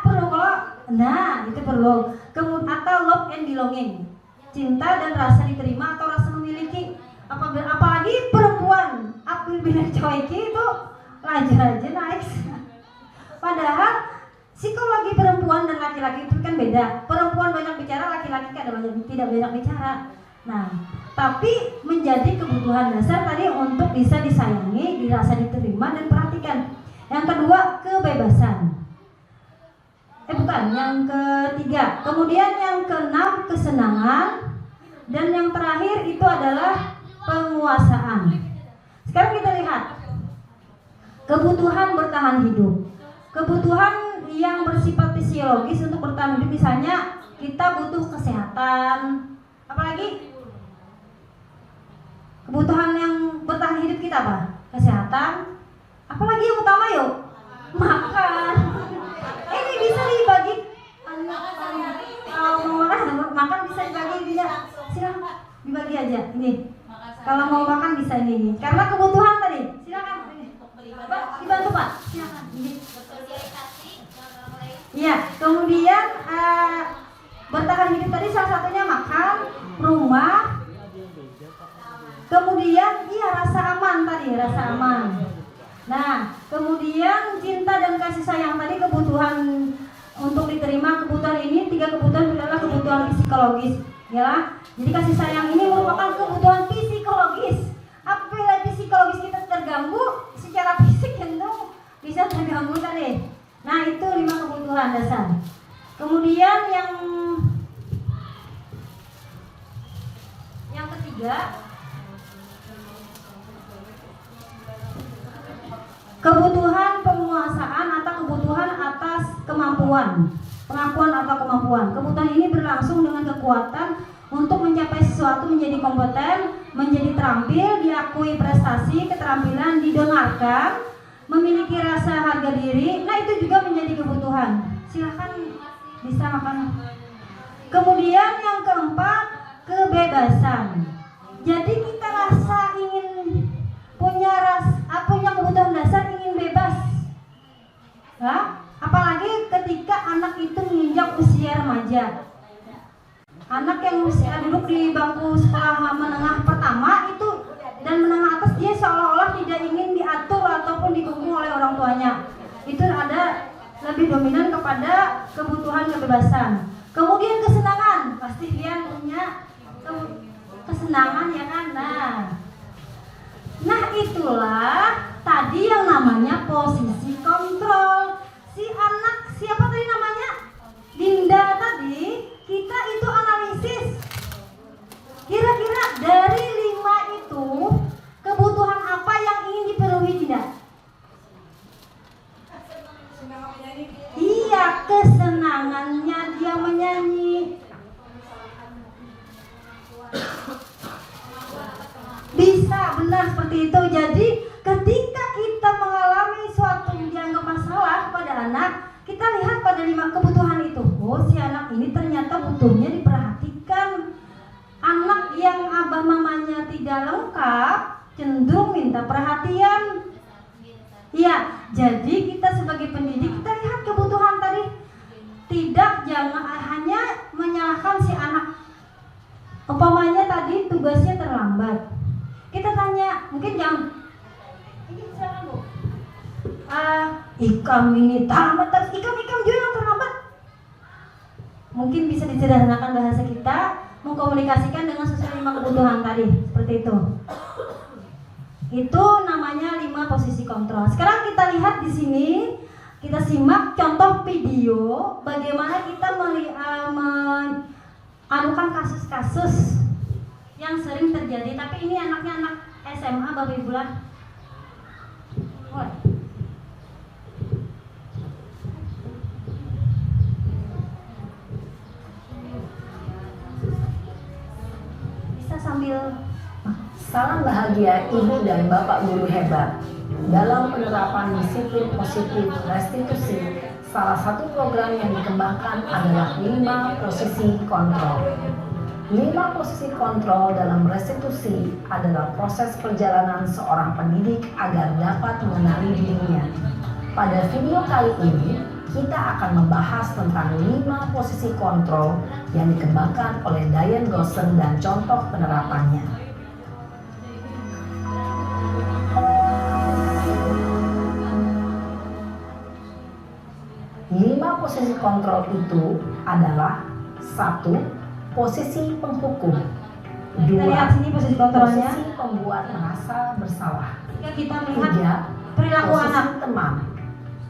Perlu kalau. Nah, itu perlu. Atau love and belonging. Cinta dan rasa diterima atau rasa memiliki. Apalagi perempuan. Apabila cowok itu raja naik. Padahal psikologi perempuan dan laki-laki itu kan beda. Perempuan banyak bicara, laki-laki tidak banyak bicara. Nah, tapi menjadi kebutuhan dasar tadi untuk bisa disayangi, dirasa diterima dan perhatikan. Yang kedua kebebasan. Yang ketiga. Kemudian yang keenam kesenangan. Dan yang terakhir itu adalah penguasaan. Sekarang kita lihat kebutuhan bertahan hidup. Kebutuhan yang bersifat fisiologis untuk bertahan hidup, misalnya kita butuh kesehatan. Apalagi kebutuhan yang bertahan hidup kita apa? Kesehatan. Apalagi yang utama yuk? Makan. Ini bisa dibagi. Makan bisa dibagi tidak? Silakan dibagi aja. Ini. Kalau mau makan bisa ini. Karena kebutuhan tadi. Silakan. Dibantu Pak. Silakan. Ini. Iya. Kemudian bertahan hidup tadi salah satunya makan, rumah. Kemudian rasa aman tadi, rasa aman. Nah, kemudian cinta dan kasih sayang tadi kebutuhan untuk diterima. Kebutuhan ini 3 kebutuhan adalah kebutuhan psikologis, ya. Jadi kasih sayang ini merupakan kebutuhan psikologis. Apabila psikologis kita terganggu, secara fisik tentu bisa terganggu tadi. Nah, itu 5 kebutuhan dasar. Kemudian yang ketiga kebutuhan penguasaan atau kebutuhan atas kemampuan, pengakuan atau kemampuan. Kebutuhan ini berlangsung dengan kekuatan untuk mencapai sesuatu, menjadi kompeten, menjadi terampil, diakui prestasi, keterampilan, didengarkan, memiliki rasa harga diri. Nah, itu juga menjadi kebutuhan. Silahkan bisa makan. Kemudian yang keempat kebebasan. Jadi kita rasa ingin punya kebutuhan dasar, ingin bebas. Apalagi ketika anak itu menginjak usia remaja. Anak yang usia duduk di bangku sekolah menengah pertama itu dan menengah atas, dia seolah-olah tidak ingin diatur ataupun dikungkung oleh orang tuanya. Itu ada lebih dominan kepada kebutuhan kebebasan. Kemudian kesenangan, pasti dia punya kesenangan ya kan. Nah itulah tadi yang namanya posisi kontrol. Si anak siapa tadi namanya? Dinda tadi. Kita itu analisis. Kira-kira dari 5 itu kebutuhan apa yang ingin dipenuhi Dinda? Iya, kesenangannya dia menyanyi. Bisa, benar seperti itu. Jadi ketika kita mengalami suatu dianggap masalah pada anak, kita lihat pada 5 kebutuhan itu. Oh, si anak ini ternyata butuhnya diperhatikan. Anak yang abah mamanya tidak lengkap cenderung minta perhatian. Iya, jadi kita sebagai pendidik kita lihat kebutuhan tadi. jangan hanya menyalahkan si anak. Umpamanya tadi tugasnya terlambat, kita tanya, mungkin jangan ini silakan Bu. Ikam ini terlambat, terus ikam juga yang terlambat. Mungkin bisa disederhanakan bahasa kita, mengkomunikasikan dengan sesuai 5 kebutuhan tadi, seperti itu. Itu namanya 5 posisi kontrol. Sekarang kita lihat di sini, kita simak contoh video bagaimana kita menaruhkan kasus-kasus yang sering terjadi. Tapi ini anaknya anak SMA, Bapak Ibu lah. Bisa sambil. Salam bahagia Ibu dan Bapak guru hebat. Dalam penerapan disiplin positif restitusi, salah satu program yang dikembangkan adalah 5 posisi kontrol. 5 posisi kontrol dalam restitusi adalah proses perjalanan seorang pendidik agar dapat mengenali dirinya. Pada video kali ini, kita akan membahas tentang 5 posisi kontrol yang dikembangkan oleh Diane Gossen dan contoh penerapannya. 5 posisi kontrol itu adalah 1. Posisi penghukum. 2. Lihat sini posisi kontrolnya. Posisi pembuat merasa bersalah. Kita melihat 3. perilaku Posisi anak. teman.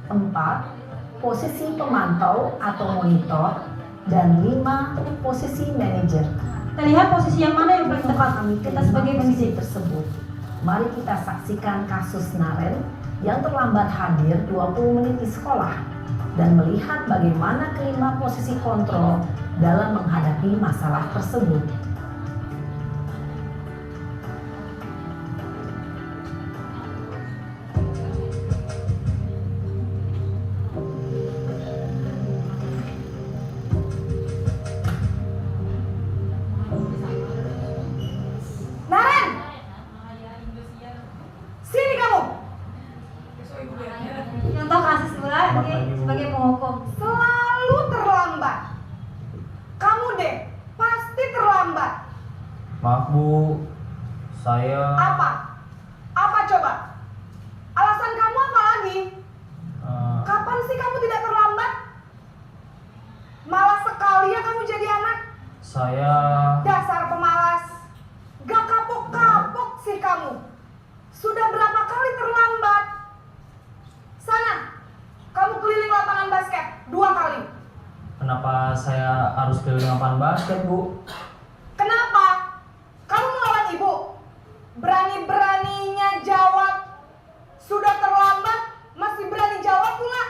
4. Posisi pemantau atau monitor. Dan 5. Posisi manajer. Kita lihat posisi yang mana yang paling tepat kita sebagai posisi pendidik. tersebut. Mari kita saksikan kasus Naren yang terlambat hadir 20 menit di sekolah dan melihat bagaimana kelima posisi kontrol dalam menghadapi masalah tersebut. Naren, sini kamu. Contoh kasus sebelah ini sebagai penghukum. Selalu terlambat. Kamu deh, pasti terlambat. Maaf Bu, saya Apa? Apa coba? Alasan kamu apa lagi? Kapan sih kamu tidak terlambat? Malas sekali ya kamu jadi anak. saya Dasar pemalas. Gak kapok-kapok sih kamu. Sudah berapa kali terlambat? Sana, kamu keliling lapangan basket 2 kali. kenapa saya harus keliling lapangan basket Bu? Kenapa? Kamu melawan ibu? Berani-beraninya jawab. Sudah terlambat, masih berani jawab pula.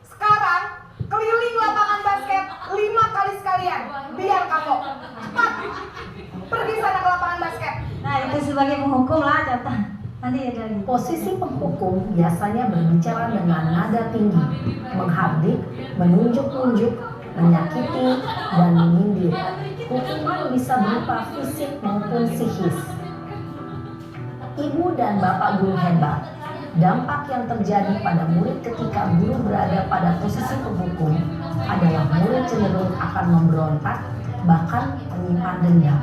Sekarang, keliling lapangan basket 5 kali sekalian. Biar kapok. Cepat. Pergi sana ke lapangan basket. Nah itu sebagai penghukum lah contoh. Nanti ya dari. Posisi penghukum biasanya berbicara dengan nada tinggi, menghardik, menunjuk-nunjuk, menyakiti, dan menyindir. Hukuman bisa berupa fisik maupun psikis. Ibu dan Bapak guru hebat, dampak yang terjadi pada murid ketika guru berada pada posisi penghukum adalah murid cenderung akan memberontak, bahkan menyimpan dendam.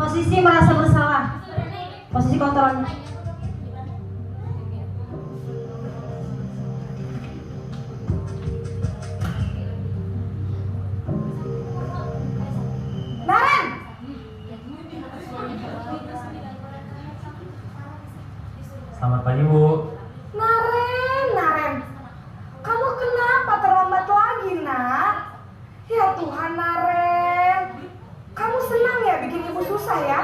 Posisi merasa bersalah. Posisi kontrolnya. Naren! Selamat pagi Bu. Naren. Kamu kenapa terlambat lagi, nak? Ya Tuhan, Naren. Kamu senang ya bikin ibu susah ya?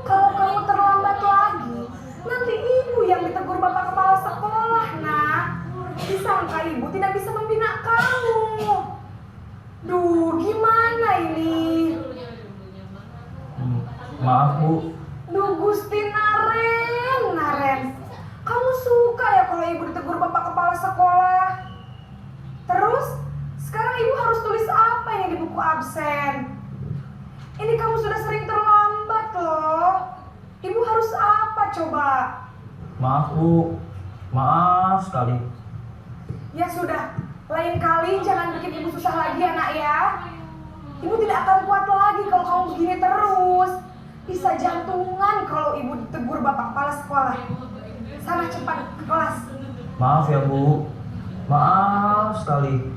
Kalau kamu terlambat lagi, nanti ibu yang ditegur bapak kepala sekolah, nak. Disangka ibu tidak bisa membina kamu. Duh, gimana ini? Maaf Bu, Duh, Gusti Naren. Kamu suka ya kalau ibu ditegur bapak kepala sekolah? Terus, sekarang ibu harus tulis apa ini di buku absen? Ini kamu sudah sering terlambat loh. Ibu harus apa coba? Maaf Bu, maaf sekali. Ya sudah, lain kali jangan bikin ibu susah lagi anak ya. Ibu tidak akan kuat lagi kalau kamu begini terus. Bisa jantungan kalau ibu ditegur bapak kepala sekolah. Sana cepat ke kelas. Maaf ya Bu, maaf sekali.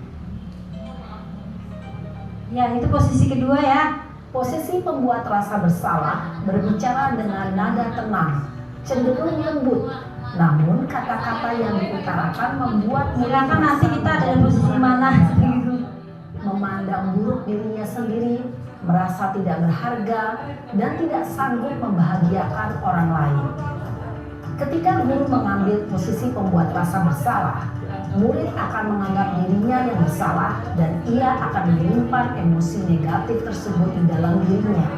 Ya, itu posisi kedua ya. Posisi pembuat rasa bersalah berbicara dengan nada tenang, cenderung lembut. Namun kata-kata yang diutarakan membuat Silakan nanti kita ada di posisi mana. memandang buruk dirinya sendiri, merasa tidak berharga, dan tidak sanggup membahagiakan orang lain. Ketika guru mengambil posisi pembuat rasa bersalah, murid akan menganggap dirinya yang bersalah dan ia akan menyimpan emosi negatif tersebut di dalam dirinya.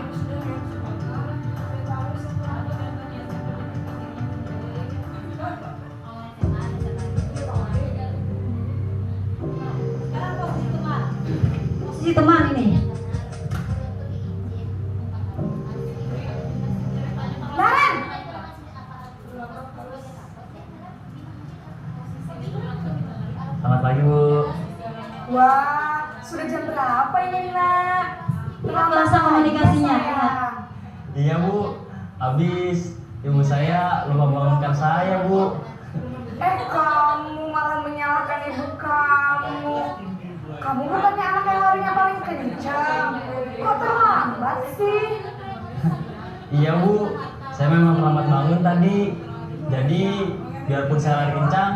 Sekarang posisi teman. Posisi teman ini. Naren, Selamat pagi Bu. wah, sudah jam berapa ini nak? Bahasa komunikasinya, sayang. lihat. Iya Bu, habis ibu saya lupa bangunkan saya Bu. Kamu malah menyalahkan ibu kamu. Kamu bukannya anak yang larinya paling kencang. Kok terlambat sih? Iya Bu, saya memang terlambat bangun tadi. Jadi biarpun saya lari kencang,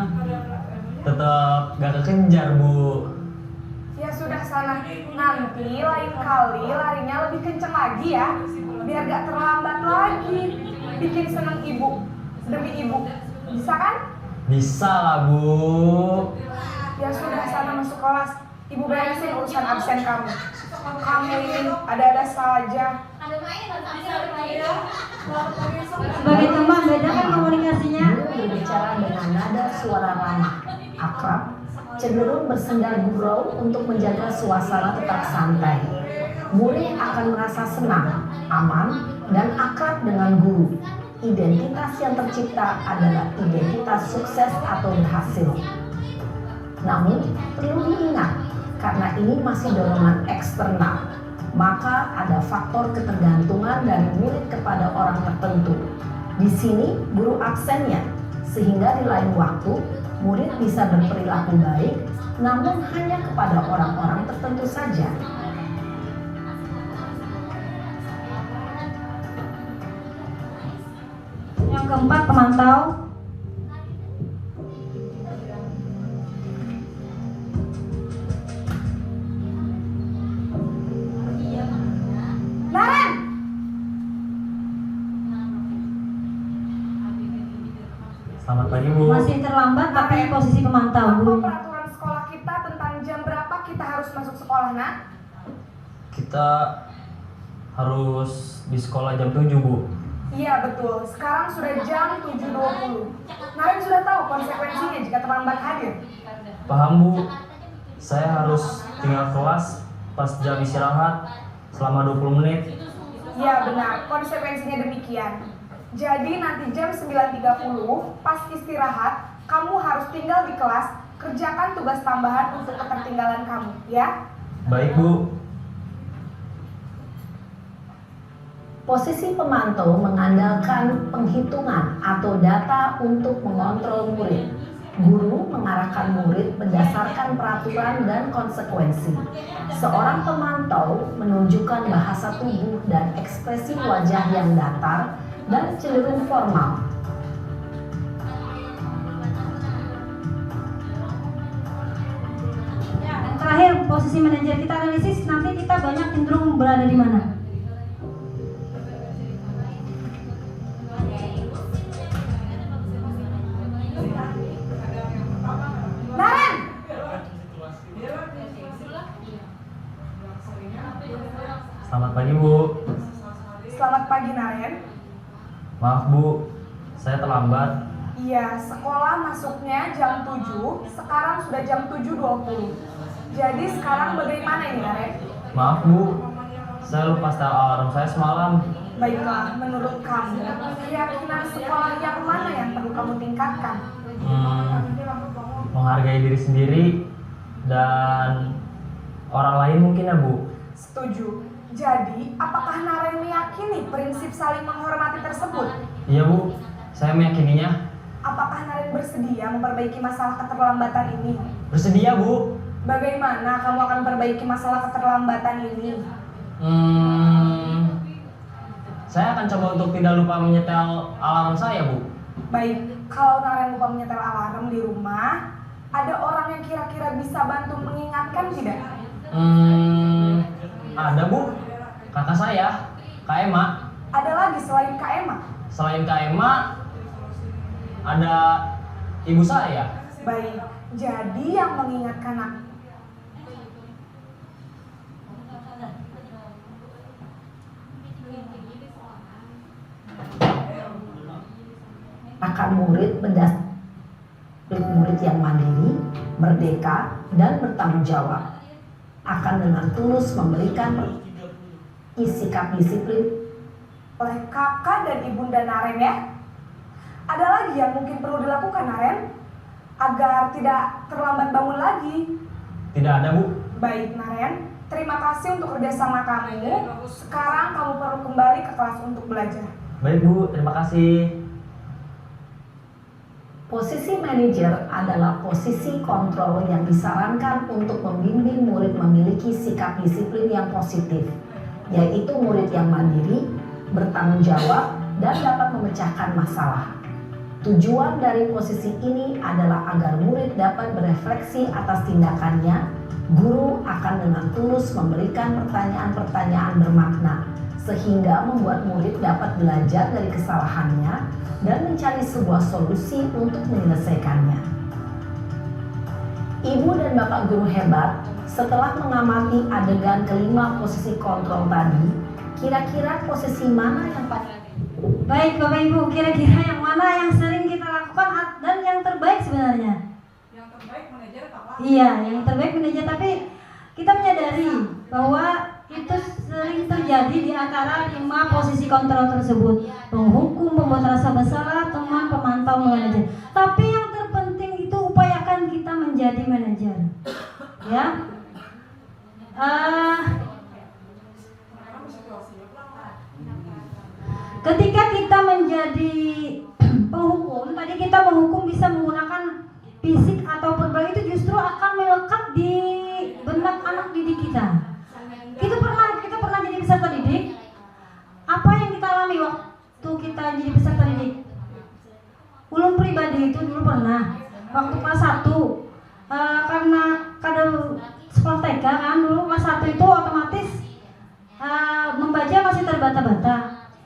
tetap gak kekejar Bu. Ya sudah sana, nanti lain kali larinya lebih kencang lagi ya. Biar gak terlambat lagi. Bikin seneng ibu, demi ibu. Bisa kan? Bisa lah Bu. Ya sudah sana masuk kelas. Ibu beresin urusan absen kamu. Kamu ini ada-ada saja. Sebagai teman, bedakan komunikasinya. Guru berbicara dengan nada suara ramah, akrab, cenderung bersenda gurau untuk menjaga suasana tetap santai. Murid akan merasa senang, aman, dan akrab dengan guru. Identitas yang tercipta adalah identitas sukses atau berhasil. Namun, perlu diingat, karena ini masih dorongan eksternal, maka ada faktor ketergantungan dari murid kepada orang tertentu. Di sini, guru absennya, sehingga di lain waktu, murid bisa berperilaku baik, namun hanya kepada orang-orang tertentu saja. Yang keempat, pemantau. Naren, Selamat pagi Bu. Masih terlambat tapi posisi pemantau apa guru. peraturan sekolah kita tentang jam berapa kita harus masuk sekolah, nak? Kita harus di sekolah jam 7 Bu. Iya betul, sekarang sudah jam 7.20. Naren sudah tahu konsekuensinya jika terlambat hadir. Paham Bu. Saya harus tinggal kelas pas jam istirahat selama 20 menit. Ya benar, konsekuensinya demikian. Jadi nanti jam 9.30 pas istirahat, kamu harus tinggal di kelas, kerjakan tugas tambahan untuk ketertinggalan kamu, ya? Baik Bu. Posisi pemantau mengandalkan penghitungan atau data untuk mengontrol murid. Guru mengarahkan murid berdasarkan peraturan dan konsekuensi. Seorang pemantau menunjukkan bahasa tubuh dan ekspresi wajah yang datar dan cenderung formal. Ya, dan terakhir posisi manajer kita analisis, nanti kita banyak cenderung berada di mana? Naren! Selamat pagi Bu. Selamat pagi Naren. Maaf Bu, saya terlambat. Iya, sekolah masuknya jam 7, sekarang sudah jam 7.20. Jadi sekarang bagaimana ini Naren? Maaf Bu, saya lupa setel alarm saya semalam. Baiklah, menurut kamu, keyakinan sekolah yang mana yang perlu kamu tingkatkan? Menghargai diri sendiri dan orang lain mungkin ya Bu. Setuju. Jadi, apakah Naren meyakini prinsip saling menghormati tersebut? Iya Bu, saya meyakininya. Apakah Naren bersedia memperbaiki masalah keterlambatan ini? Bersedia Bu. Bagaimana kamu akan memperbaiki masalah keterlambatan ini? Saya akan coba untuk tidak lupa menyetel alarm saya Bu. Baik, kalau Naren lupa menyetel alarm di rumah, ada orang yang kira-kira bisa bantu mengingatkan tidak? Ada Bu, kakak saya, Kak Emma. Ada lagi selain Kak Emma? Selain Kak Emma, ada ibu saya. Baik, jadi yang mengingatkan aku. Akan murid murid yang mandiri, merdeka, dan bertanggung jawab. Akan dengan tulus memberikan sikap disiplin Oleh kakak dan ibunda Naren ya. Ada lagi yang mungkin perlu dilakukan Naren agar tidak terlambat bangun lagi. Tidak ada Bu. Baik Naren, terima kasih untuk kerjasama kamu. Sekarang kamu perlu kembali ke kelas untuk belajar. Baik Bu, terima kasih. Posisi manajer adalah posisi kontrol yang disarankan untuk membimbing murid memiliki sikap disiplin yang positif, yaitu murid yang mandiri, bertanggung jawab, dan dapat memecahkan masalah. Tujuan dari posisi ini adalah agar murid dapat berefleksi atas tindakannya. Guru akan dengan tulus memberikan pertanyaan-pertanyaan bermakna, sehingga membuat murid dapat belajar dari kesalahannya dan mencari sebuah solusi untuk menyelesaikannya. Ibu dan Bapak guru hebat, setelah mengamati adegan kelima posisi kontrol tadi, kira-kira posisi mana yang paling... Baik Bapak Ibu, kira-kira yang mana yang sering kita lakukan dan yang terbaik sebenarnya? Yang terbaik manajer apa? Iya, yang terbaik manajer, tapi kita menyadari bahwa itu sering terjadi di antara 5 posisi kontrol tersebut: penghukum, pembuat rasa bersalah, teman, pemantau, manajer. Tapi yang terpenting itu upayakan kita menjadi manajer, ya. Ketika kita menjadi penghukum, tadi kita menghukum bisa menggunakan fisik atau verbal, itu justru akan melekat di benak anak didik kita. Kita pernah jadi peserta didik. Apa yang kita alami waktu kita jadi peserta didik? Ulun pribadi itu dulu pernah waktu kelas 1, karena kadang sekolah TK kan, dulu kelas 1 itu otomatis membaca masih terbata-bata.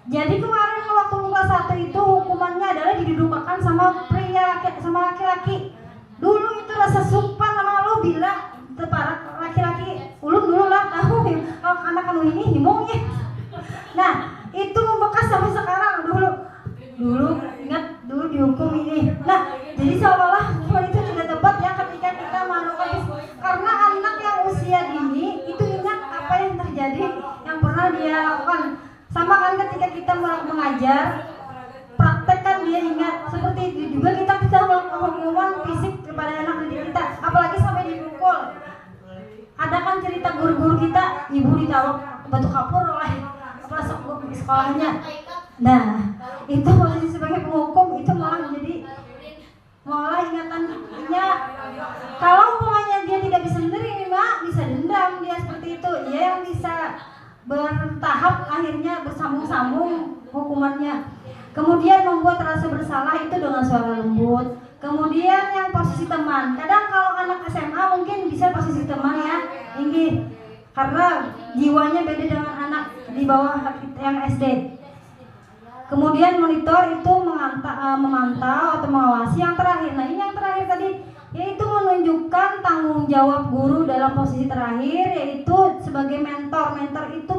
Jadi kemarin waktu kelas 1 itu hukumannya adalah didudukkan sama pria sama laki-laki. Dulu itu rasa supan sama lu bila para laki-laki, ulun dulu lah tahu kalau anak kamu ini himungnya. Nah itu membekas sampai sekarang. Dulu ingat dulu dihukum ini. Nah jadi seolah-olah hukuman itu tidak tepat ya ketika kita melakukan, karena anak yang usia dini itu ingat apa yang terjadi yang pernah dia lakukan. Sama kan ketika kita mengajar, praktek kan dia ingat. Seperti itu juga kita bisa melakukan hukuman fisik kepada anak didik kita, apalagi sampai dipukul. Ada kan cerita guru-guru kita, ibu ditabok batu kapur oleh kepala sekolahnya. Nah, itu posisi sebagai penghukum itu malah ingatannya, kalau umpamanya dia tidak bisa menerima, bisa dendam dia seperti itu. Dia yang bisa bertahap akhirnya bersambung-sambung hukumannya. Kemudian membuat rasa bersalah itu dengan suara lembut. Kemudian yang posisi teman, kadang kalau anak SMA mungkin bisa posisi teman ya, tinggi, karena jiwanya beda dengan anak di bawah yang SD. Kemudian monitor itu memantau atau mengawasi. Yang terakhir, nah ini yang terakhir tadi, yaitu menunjukkan tanggung jawab guru dalam posisi terakhir, yaitu sebagai mentor. Mentor itu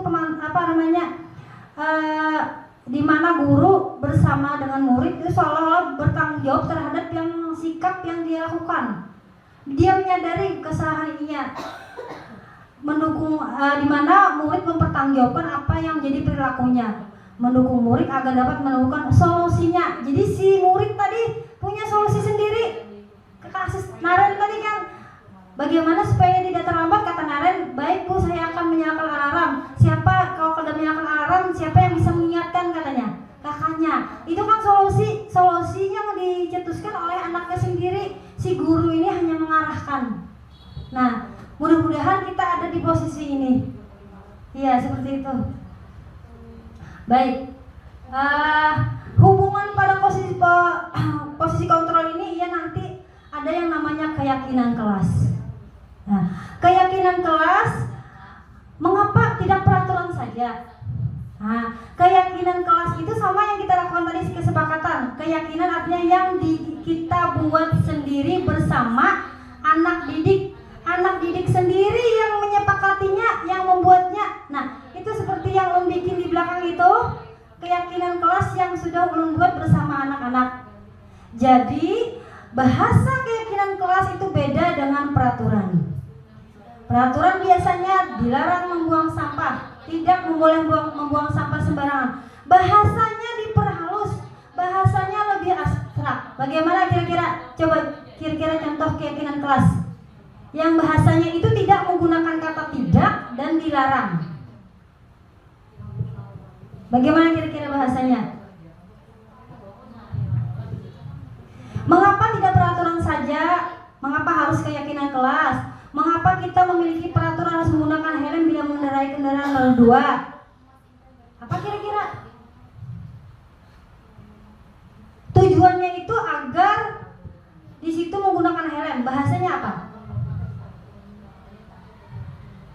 di mana guru bersama dengan murid itu seolah-olah bertanggung jawab terhadap yang sikap yang dia lakukan. Dia menyadari kesalahannya, mendukung di mana murid mempertanggungjawabkan apa yang menjadi perilakunya. mendukung murid agar dapat menemukan solusinya. Jadi si murid tadi punya solusi sendiri. Ke kasus Naren tadi kan, bagaimana supaya tidak terlambat, kata Naren, baik Bu, saya akan menyalakan alarm. Siapa kalau menyalakan alarm, siapa yang bisa mengingatkan, katanya? Kakaknya. Itu kan solusi yang dicetuskan oleh anaknya sendiri. Si guru ini hanya mengarahkan. Nah, mudah-mudahan kita ada di posisi ini. Iya, seperti itu. Baik. Hubungan pada posisi kontrol ini, ya nanti ada yang namanya keyakinan kelas. Nah, keyakinan kelas, mengapa tidak peraturan saja? Nah, keyakinan kelas itu sama yang kita lakukan tadi, kesepakatan. Keyakinan artinya yang kita buat sendiri bersama anak didik. Anak didik sendiri yang menyepakatinya, yang membuatnya. Nah, itu seperti yang Ulun bikin di belakang itu, keyakinan kelas yang sudah Ulun buat bersama anak-anak. Jadi, bahasa keyakinan kelas itu beda dengan peraturan. Peraturan biasanya dilarang membuang sampah, tidak boleh membuang sampah sembarangan. Bahasanya diperhalus, bahasanya lebih abstrak. Bagaimana kira-kira? Coba kira-kira contoh keyakinan kelas yang bahasanya itu tidak menggunakan kata tidak dan dilarang. Bagaimana kira-kira bahasanya? Mengapa tidak peraturan saja? Mengapa harus keyakinan kelas? Mengapa kita memiliki peraturan harus menggunakan helm bila mengendarai kendaraan roda 2? Apa kira-kira? Tujuannya itu agar di situ menggunakan helm. Bahasanya apa?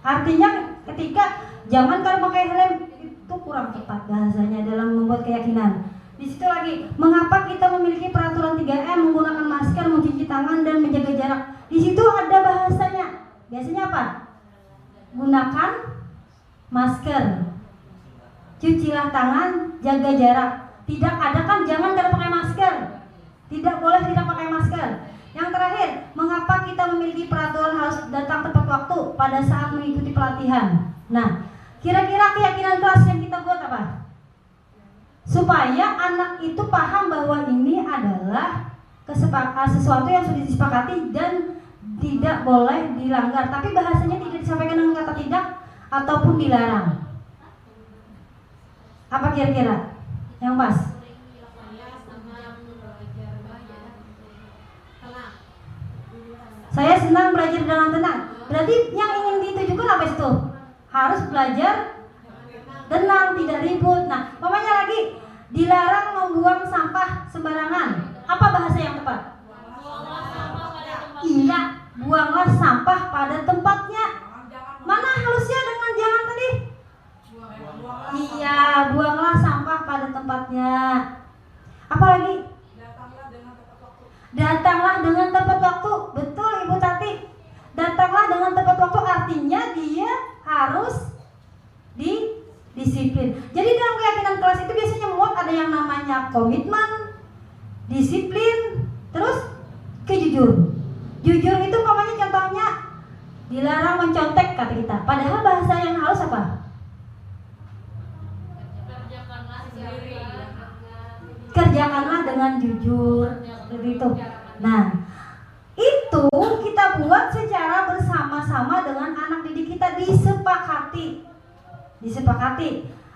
Artinya ketika jangan kalau pakai helm, itu kurang tepat bahasanya dalam membuat keyakinan. Di situ lagi, mengapa kita memiliki peraturan 3M, menggunakan masker, mencuci tangan dan menjaga jarak? Di situ ada bahasanya. Biasanya apa? Gunakan masker, cucilah tangan, jaga jarak. Tidak ada kan jangan kalau pakai masker. Tidak boleh tidak pakai masker. Yang terakhir, mengapa kita memiliki peraturan harus datang tepat waktu pada saat mengikuti pelatihan? Nah, kira-kira keyakinan kelas yang kita buat apa? Supaya anak itu paham bahwa ini adalah sesuatu yang sudah disepakati dan tidak boleh dilanggar. Tapi bahasanya tidak disampaikan dengan kata tidak ataupun dilarang. Apa kira-kira yang pas? Saya senang belajar dengan tenang. Berarti yang ingin ditujukan apa itu? Harus belajar tenang, tidak ribut. Nah, umpamanya lagi dilarang membuang sampah sembarangan. Apa bahasa yang tepat? Iya, buanglah sampah pada tempatnya. Mana halusnya dengan jangan tadi? Iya, buanglah sampah pada tempatnya. Apa lagi? Datanglah dengan tepat waktu. Betul Ibu Tati. Datanglah dengan tepat waktu artinya dia harus disiplin. Jadi dalam keyakinan kelas itu biasanya memuat ada yang namanya komitmen, disiplin, terus kejujur. Jujur itu umpamanya contohnya dilarang mencontek kata kita. Padahal bahasa yang halus apa? Kerjakanlah dengan jujur. Seperti itu. Nah, itu kita buat secara bersama-sama dengan anak didik kita, disepakati.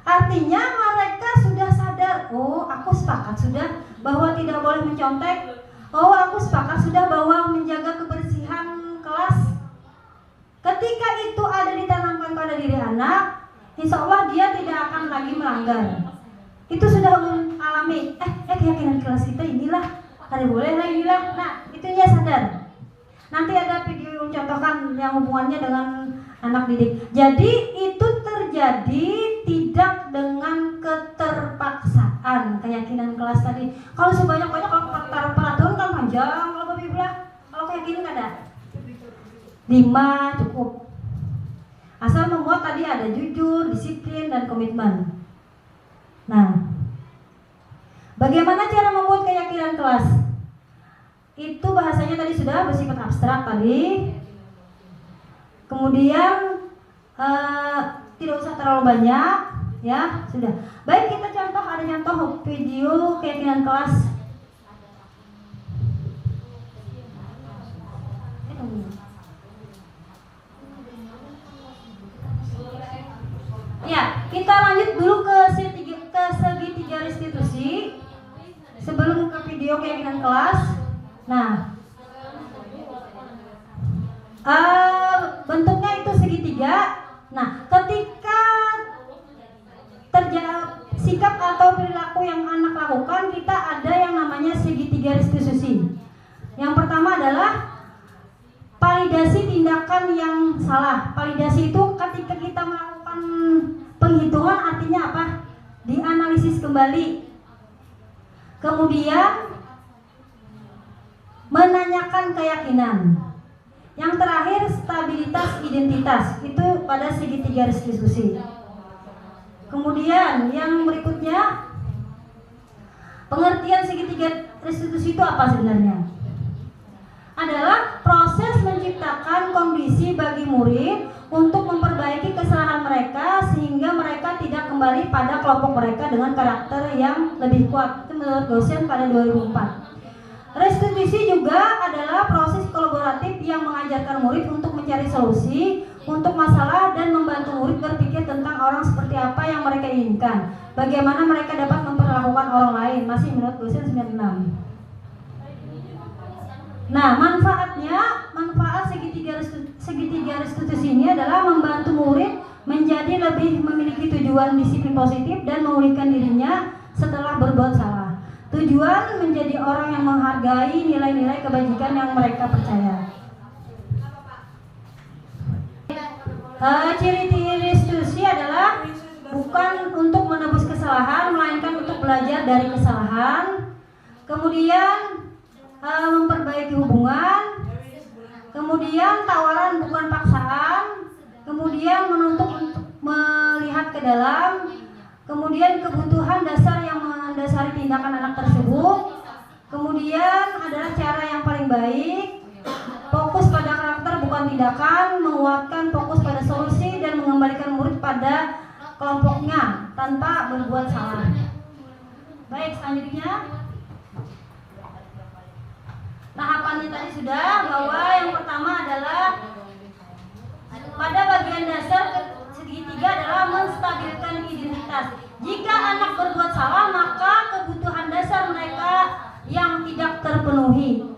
Artinya mereka sudah sadar, oh aku sepakat sudah bahwa tidak boleh mencontek. Oh aku sepakat sudah bahwa menjaga kebersihan kelas. Ketika itu ada ditanamkan pada diri anak, insya Allah dia tidak akan lagi melanggar. Itu sudah alami. Keyakinan kelas kita inilah, ada boleh lah inilah. Nah, itu dia sadar. Nanti ada video contohkan yang hubungannya dengan anak didik. Jadi itu terjadi tidak dengan keterpaksaan keyakinan kelas tadi. Kalau sebanyak-banyak kalau peraturan kan panjang, kalau Bapak bilang kalau keyakinan ada 5 cukup. Asal memuat tadi ada jujur, disiplin dan komitmen. Nah, bagaimana cara membuat keyakinan kelas? Itu bahasanya tadi sudah bersifat abstrak tadi. Kemudian tidak usah terlalu banyak. Ya, sudah. Baik, kita contoh, ada contoh video keyakinan kelas. Ya, kita lanjut dulu ke segitiga restitusi sebelum ke video keyakinan kelas. Nah, bentuknya itu segitiga. Nah, ketika terjadi sikap atau perilaku yang anak lakukan, kita ada yang namanya segitiga restitusi. Yang pertama adalah validasi tindakan yang salah. Validasi itu ketika kita melakukan penghitungan, artinya apa? Dianalisis kembali. Kemudian menanyakan keyakinan. Yang terakhir stabilitas identitas, itu pada segitiga restitusi. Kemudian yang berikutnya, pengertian segitiga restitusi itu apa sebenarnya? Adalah proses menciptakan kondisi bagi murid untuk memperbaiki kesalahan mereka sehingga mereka tidak kembali pada kelompok mereka dengan karakter yang lebih kuat. Itu menurut dosen pada 2004. Restitusi juga adalah proses kolaboratif yang mengajarkan murid untuk mencari solusi untuk masalah dan membantu murid berpikir tentang orang seperti apa yang mereka inginkan. Bagaimana mereka dapat memperlakukan orang lain, masih menurut dosen 96. Nah, manfaat segitiga restitusi ini adalah membantu murid menjadi lebih memiliki tujuan disiplin positif dan memulihkan dirinya setelah berbuat salah. Tujuan menjadi orang yang menghargai nilai-nilai kebajikan yang mereka percaya. Ciri-ciri restitusi adalah bukan untuk menebus kesalahan, melainkan untuk belajar dari kesalahan. Kemudian memperbaiki hubungan. Kemudian tawaran bukan paksaan. Kemudian menuntut untuk melihat ke dalam. Kemudian kebutuhan dasar yang mendasari tindakan anak tersebut. Kemudian adalah cara yang paling baik. Fokus pada karakter bukan tindakan, menguatkan fokus pada solusi dan mengembalikan murid pada kelompoknya tanpa berbuat salah. Baik, selanjutnya tahapannya tadi sudah, bahwa yang pertama adalah pada bagian dasar segitiga adalah menstabilkan identitas. Jika anak berbuat salah, maka kebutuhan dasar mereka yang tidak terpenuhi.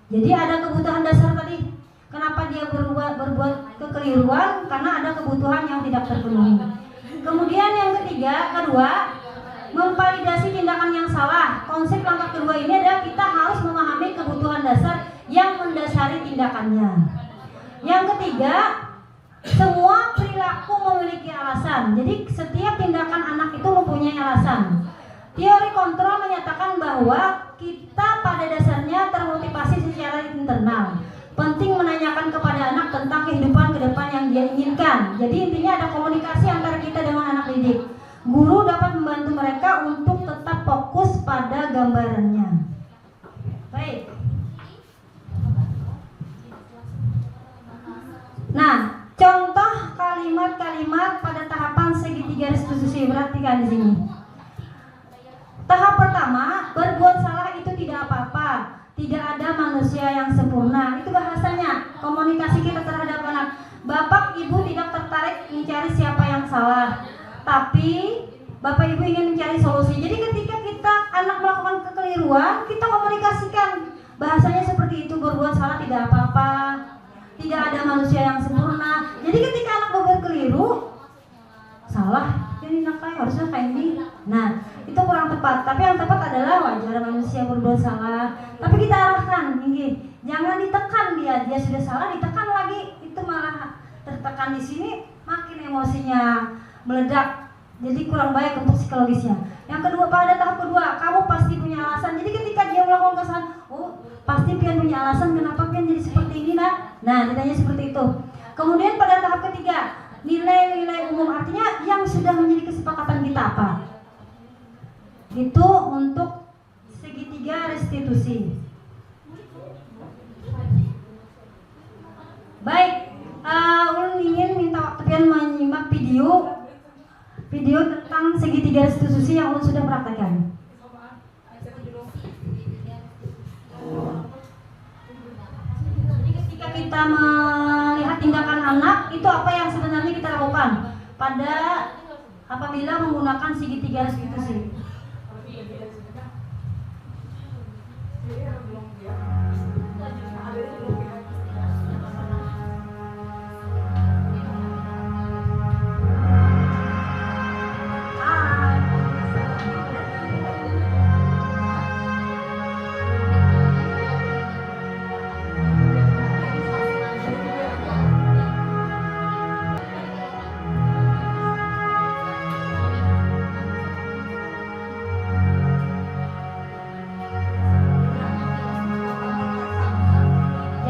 Jadi ada kebutuhan dasar tadi. Kenapa dia berbuat kekeliruan? Karena ada kebutuhan yang tidak terpenuhi. Kemudian yang kedua, memvalidasi tindakan yang salah. Konsep langkah kedua ini adalah kita harus memahami kebutuhan dasar yang mendasari tindakannya. Yang ketiga, semua perilaku memiliki alasan. Jadi setiap tindakan anak itu mempunyai alasan. Teori kontrol menyatakan bahwa kita pada dasarnya termotivasi secara internal. Penting menanyakan kepada anak tentang kehidupan ke depan yang dia inginkan. Jadi intinya ada komunikasi antara kita dengan anak didik. Guru dapat membantu mereka untuk tetap fokus pada gambarannya. Baik. Nah, contoh kalimat-kalimat pada tahapan segitiga restitusi, perhatikan di sini. Tahap pertama, berbuat salah itu tidak apa-apa. Tidak ada manusia yang sempurna. Itu bahasanya, komunikasi kita terhadap anak. Bapak Ibu tidak tertarik mencari siapa yang salah, tapi Bapak Ibu ingin mencari solusi. Jadi ketika kita anak melakukan kekeliruan, kita komunikasikan. Bahasanya seperti itu, berbuat salah tidak apa-apa. Tidak ada manusia yang sempurna. Jadi ketika anak berbuat keliru, salah, jadi nakal harusnya kayak ini. Nah, itu kurang tepat. Tapi yang tepat adalah wajar manusia berbuat salah. Tapi kita arahkan, jangan ditekan dia sudah salah, ditekan lagi, itu malah tertekan di sini, makin emosinya meledak. Jadi kurang baik untuk psikologisnya. Yang kedua, pada tahap kedua, kamu pasti punya alasan. Jadi ketika dia melakukan kesalahan, oh pasti Pian punya alasan kenapa Pian jadi seperti ini, nak. Nah, ditanya seperti itu. Kemudian pada tahap ketiga, nilai-nilai umum, artinya yang sudah menjadi kesepakatan kita apa? Itu untuk segitiga restitusi. Baik, ulun ingin minta waktu Pian menyimak video tentang tentang segitiga restitusi yang sudah praktekkan. Jadi ketika kita melihat tindakan anak, itu apa yang sebenarnya kita lakukan pada apabila menggunakan segitiga restitusi.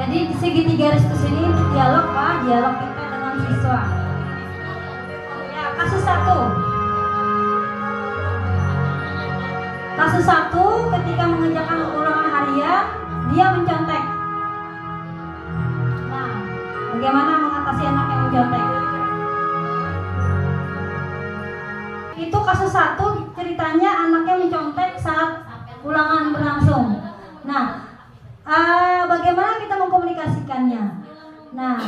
Jadi segitiga restitusi ini dialog Pak, dialog kita dengan siswa. Ya, kasus 1. Kasus 1 ketika mengerjakan ulangan harian, dia mencontek. Nah, bagaimana mengatasi anak yang mencontek? Itu kasus 1, ceritanya anaknya mencontek saat ulangan berlangsung. Nah, bagaimana kita mengkomunikasikannya? Nah,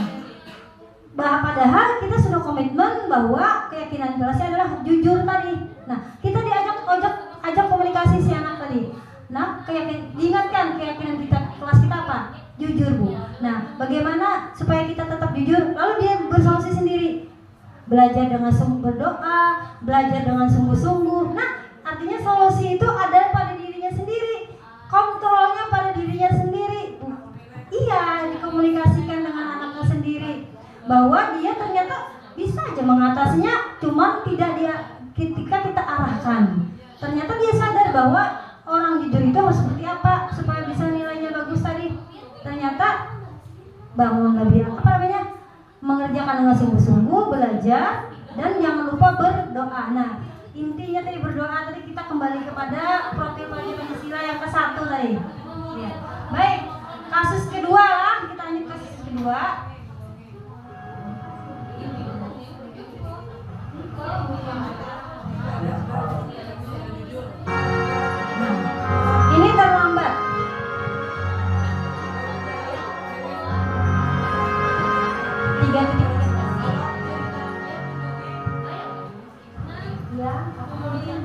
padahal kita sudah komitmen bahwa keyakinan kelasnya adalah jujur tadi. Nah, kita ajak komunikasi si anak tadi. Nah, diingatkan keyakinan kita kelas kita apa? Jujur, Bu. Nah, bagaimana supaya kita tetap jujur? Lalu dia bersolusi sendiri. Belajar dengan berdoa, belajar dengan sungguh-sungguh. Nah, artinya solusi itu ada pada dirinya sendiri. Kontrolnya pada dirinya sendiri. Iya, dikomunikasikan dengan anaknya sendiri bahwa dia ternyata bisa aja mengatasinya, cuman tidak dia ketika kita arahkan. Ternyata dia sadar bahwa orang jujur itu harus seperti apa supaya bisa nilainya bagus tadi. Ternyata bangun lebih mengerjakan dengan sungguh-sungguh, belajar, dan jangan lupa berdoa. Nah, intinya tadi berdoa tadi kita kembali kepada profil Pancasila yang ke-1 tadi. Ya. Baik, kasus kedua lah, kita lanjut kasus kedua. Nah, ini terlambat. Tiga titik. Ya, aku mau bikin.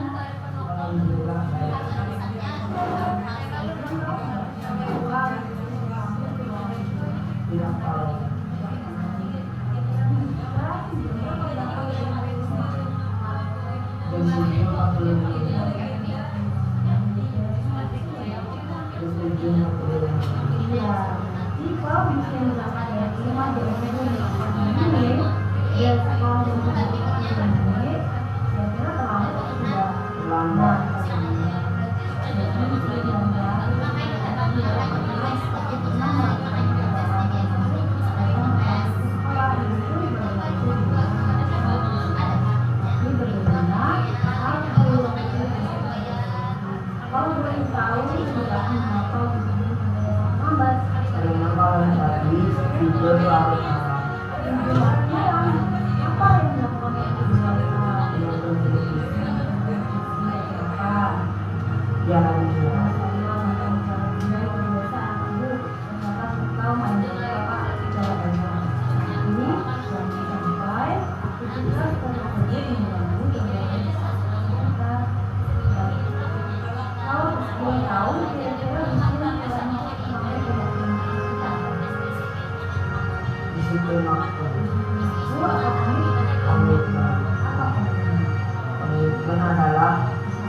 Komitmen adalah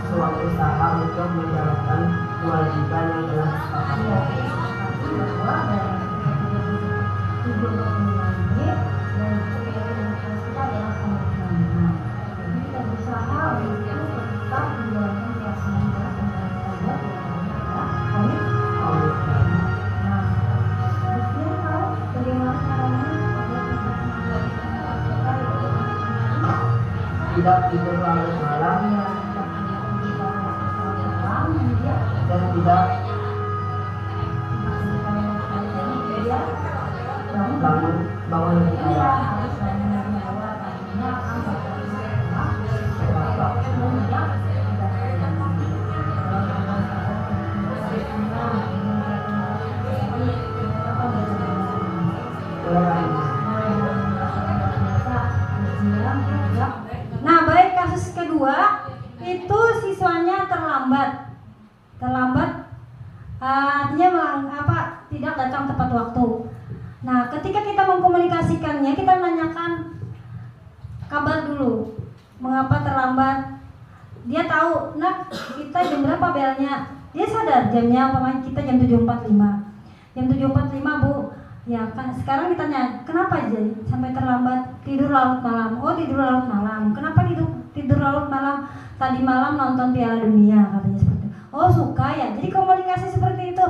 suatu usaha untuk menjalankan kewajiban yang telah disepakati. Tidak tidur larut malam dan tidak bangun lebih awal. itu siswanya terlambat artinya tidak datang tepat waktu. Nah, ketika kita mengkomunikasikannya, kita menanyakan kabar dulu, mengapa terlambat. Dia tahu, nak kita jam berapa belnya, dia sadar jamnya, umpamanya kita jam 7.45 Bu. Ya kan, sekarang ditanya kenapa jadi sampai terlambat? Tidur larut malam. Oh, tidur larut malam. Kenapa tidur larut malam? Tadi malam nonton Piala Dunia, katanya seperti itu. Oh, suka ya. Jadi komunikasi seperti itu.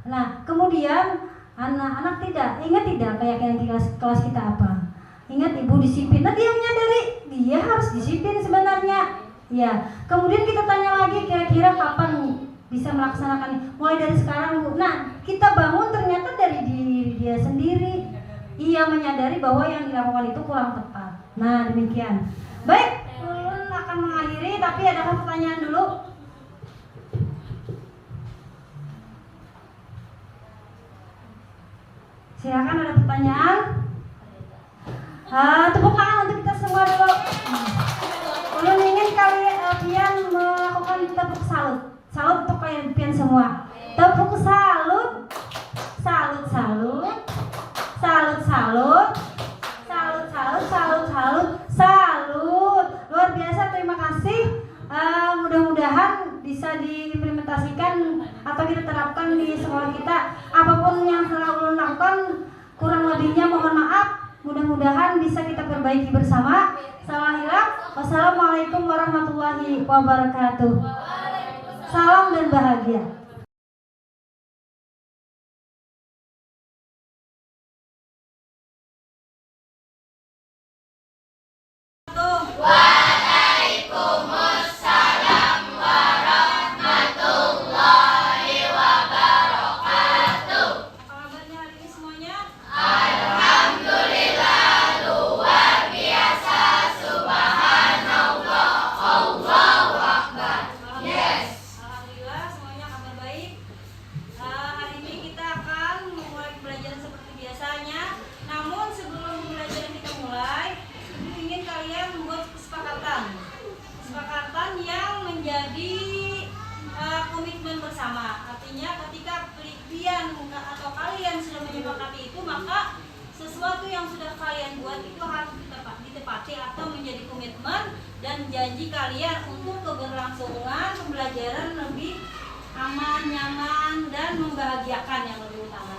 Nah, kemudian anak-anak ingat tidak keyakinan kelas kita apa? Ingat ibu disiplin. Nah, dia menyadari dia harus disiplin sebenarnya. Ya. Kemudian kita tanya lagi kira-kira kapan bisa melaksanakan. Mulai dari sekarang Bu. Nah, kita bangun ternyata dari diri dia sendiri. Ia menyadari bahwa yang dilakukan itu kurang tepat. Nah, demikian. Baik, Ulun akan mengakhiri, tapi adakah pertanyaan dulu? Silakan, ada pertanyaan? Tepuk tangan untuk kita semua dulu. Ulun ingin kalian melakukan tepuk salut. Salut untuk kalian semua. Tepuk salut. Salut, salut. Salut, salut. Salut, salut, salut, salut. Salut. Luar biasa, terima kasih. Mudah-mudahan bisa diimplementasikan atau kita terapkan di sekolah kita. Apapun yang telah ulun lakukan, kurang lebihnya mohon maaf. Mudah-mudahan bisa kita perbaiki bersama. Salah hilaf. Wassalamualaikum warahmatullahi wabarakatuh. Salam dan bahagia. Komitmen bersama, artinya ketika kalian atau kalian sudah menyepakati itu, maka sesuatu yang sudah kalian buat itu harus ditepati atau menjadi komitmen dan janji kalian untuk keberlangsungan pembelajaran lebih aman, nyaman, dan membahagiakan yang lebih utama.